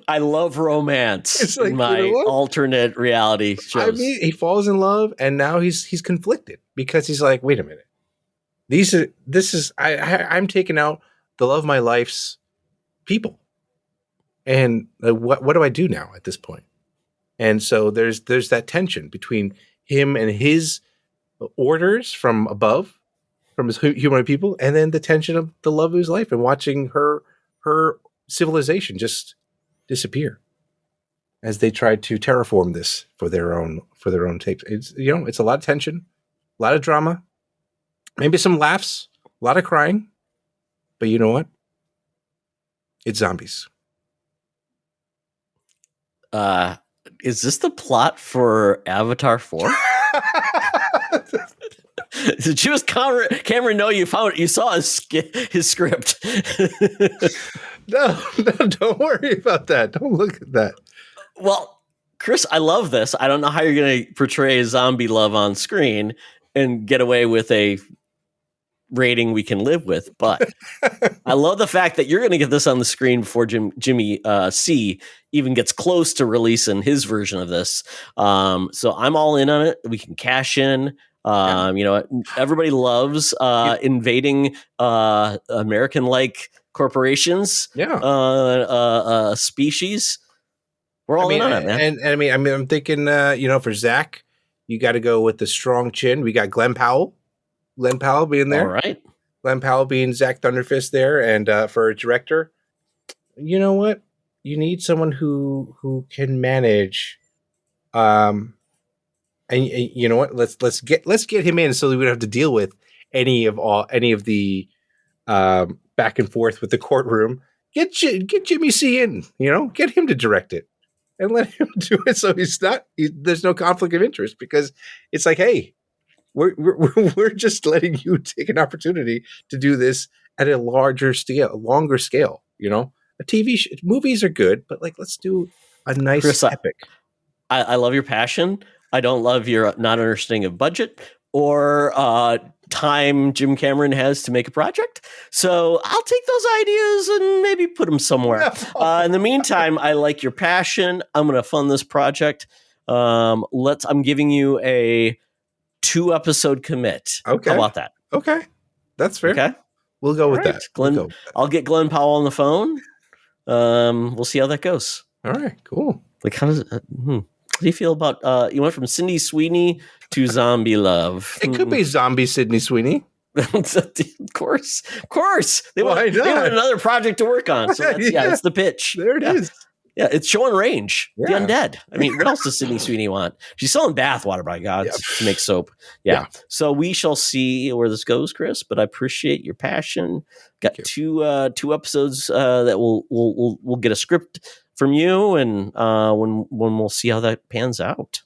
I love romance in my alternate reality shows. I mean, he falls in love, and now he's conflicted because he's like, wait a minute. I'm taking out the love of my life's people. And what do I do now at this point? And so there's that tension between him and his orders from above, from his human people, and then the tension of the love of his life and watching her civilization just disappear as they try to terraform this for their own takes. It's it's a lot of tension, a lot of drama, maybe some laughs, a lot of crying, but you know what? It's zombies. Is this the plot for Avatar 4? Did you, Cameron, know you saw his script? No, don't worry about that. Don't look at that. Well, Chris, I love this. I don't know how you're going to portray zombie love on screen and get away with a rating we can live with, but I love the fact that you're going to get this on the screen before Jimmy C even gets close to releasing his version of this. So I'm all in on it. We can cash in. Everybody loves invading American-like corporations. Species. We're all in on it, man. And I'm thinking, for Zach, you got to go with the strong chin. We got Glenn Powell being there. All right. Glenn Powell being Zach Thunderfist there. And for a director, you know what? You need someone who can manage. And you know what? Let's get him in so that we don't have to deal with any of the back and forth with the courtroom. Get Jimmy C in, get him to direct it and let him do it. So there's no conflict of interest, because it's like, hey, we're just letting you take an opportunity to do this at a longer scale. A TV movies are good, but let's do a nice Chris, epic. I love your passion. I don't love your not understanding of budget or time Jim Cameron has to make a project. So I'll take those ideas and maybe put them somewhere. In the meantime, I like your passion. I'm going to fund this project. I'm giving you a 2-episode commit. Okay. How about that? Okay. That's fair. Okay. We'll go with that. Glenn, I'll get Glenn Powell on the phone. We'll see how that goes. All right. Cool. How does it, How do you feel about you went from Cindy Sweeney to zombie love? It could be zombie Sydney Sweeney. Of course. They want another project to work on. So that's the pitch. There it is. Yeah, it's showing range. Yeah. The undead. I mean, what else does Sydney Sweeney want? She's selling bath water, by God, to make soap. Yeah. So we shall see where this goes, Chris. But I appreciate your passion. Got two episodes that we'll get a script from you, and when we'll see how that pans out.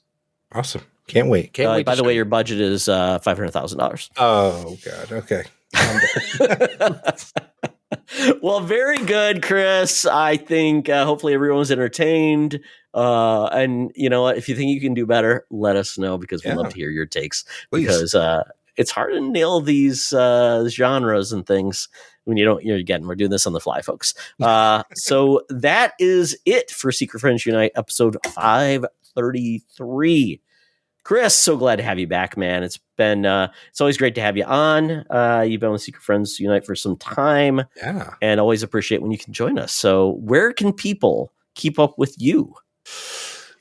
Awesome. Can't wait. By the way, your budget is $500,000. Oh God. Okay. Well, very good, Chris. I think hopefully everyone's entertained. And you know what? If you think you can do better, let us know, because we'd love to hear your takes. Please. Because it's hard to nail these genres and things when you don't. Again, we're doing this on the fly, folks. So that is it for Secret Friends Unite, episode 533. Chris, so glad to have you back, man. It's always great to have you on. You've been with Secret Friends Unite for some time. Yeah. And always appreciate when you can join us. So where can people keep up with you?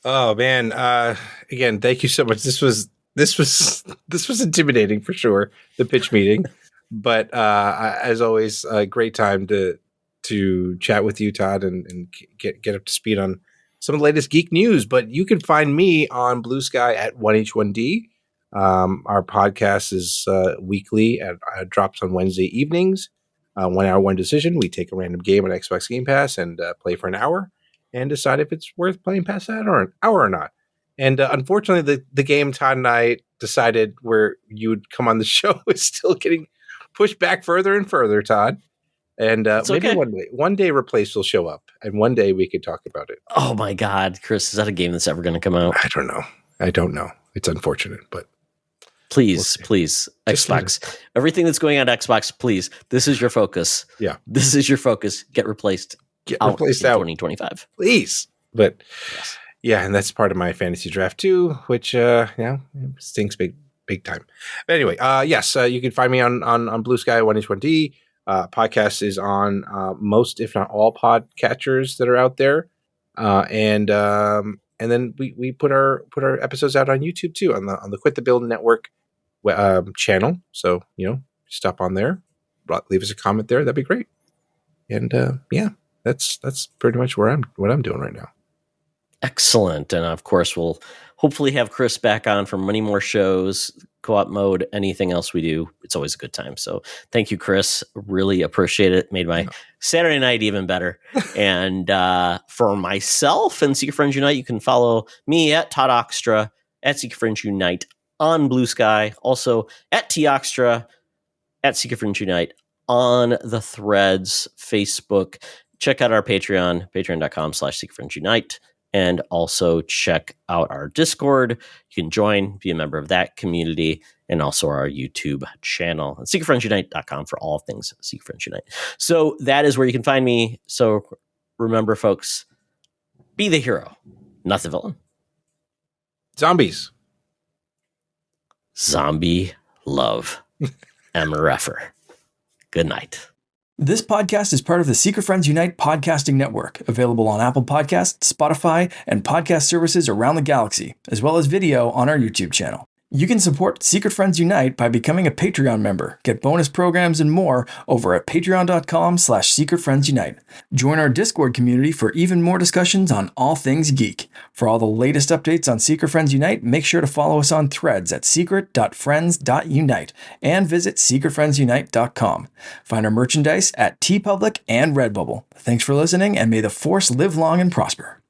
Oh man. Again, thank you so much. This was intimidating for sure, the pitch meeting. But as always, a great time to chat with you, Todd, and get up to speed on some of the latest geek news. But you can find me on Blue Sky at 1H1D. Our podcast is weekly and drops on Wednesday evenings. 1 hour, one decision. We take a random game on Xbox Game Pass and play for an hour and decide if it's worth playing past that or an hour or not. And unfortunately, the game Todd and I decided where you would come on the show is still getting pushed back further and further, Todd. And maybe okay. one day Replace will show up, and one day we could talk about it. Oh my God, Chris, is that a game that's ever going to come out? I don't know. It's unfortunate, but please, Xbox. Everything that's going on Xbox, please. This is your focus. Yeah. This is your focus. Get replaced. Get replaced out 2025. Please. But yes. Yeah, and that's part of my fantasy draft too, which stinks big time. But anyway, yes, you can find me on Blue Sky 1H1D. Podcast is on most, if not all, podcatchers that are out there, and then we put our episodes out on YouTube too on the Quit the Build Network channel. So stop on there, leave us a comment there. That'd be great. And that's pretty much what I'm doing right now. Excellent. And of course, we'll hopefully have Chris back on for many more shows, co-op mode, anything else we do. It's always a good time. So thank you, Chris. Really appreciate it. Made my Saturday night even better. And for myself and Secret Friends Unite, you can follow me at Todd Oxtra, at Secret Friends Unite on Blue Sky. Also at T Oxtra, at Secret Friends Unite on the Threads, Facebook. Check out our Patreon, patreon.com/Secret Friends Unite. And also check out our Discord. You can join, be a member of that community, and also our YouTube channel. And SecretFriendsUnite.com for all things Secret Friends Unite. So that is where you can find me. So remember, folks, be the hero, not the villain. Zombies. Zombie love. MRFer. Good night. This podcast is part of the Secret Friends Unite podcasting network, available on Apple Podcasts, Spotify, and podcast services around the galaxy, as well as video on our YouTube channel. You can support Secret Friends Unite by becoming a Patreon member, get bonus programs and more over at patreon.com/secretfriendsunite. Join our Discord community for even more discussions on all things geek. For all the latest updates on Secret Friends Unite, make sure to follow us on Threads at secret.friends.unite and visit secretfriendsunite.com. Find our merchandise at TeePublic and Redbubble. Thanks for listening, and may the Force live long and prosper.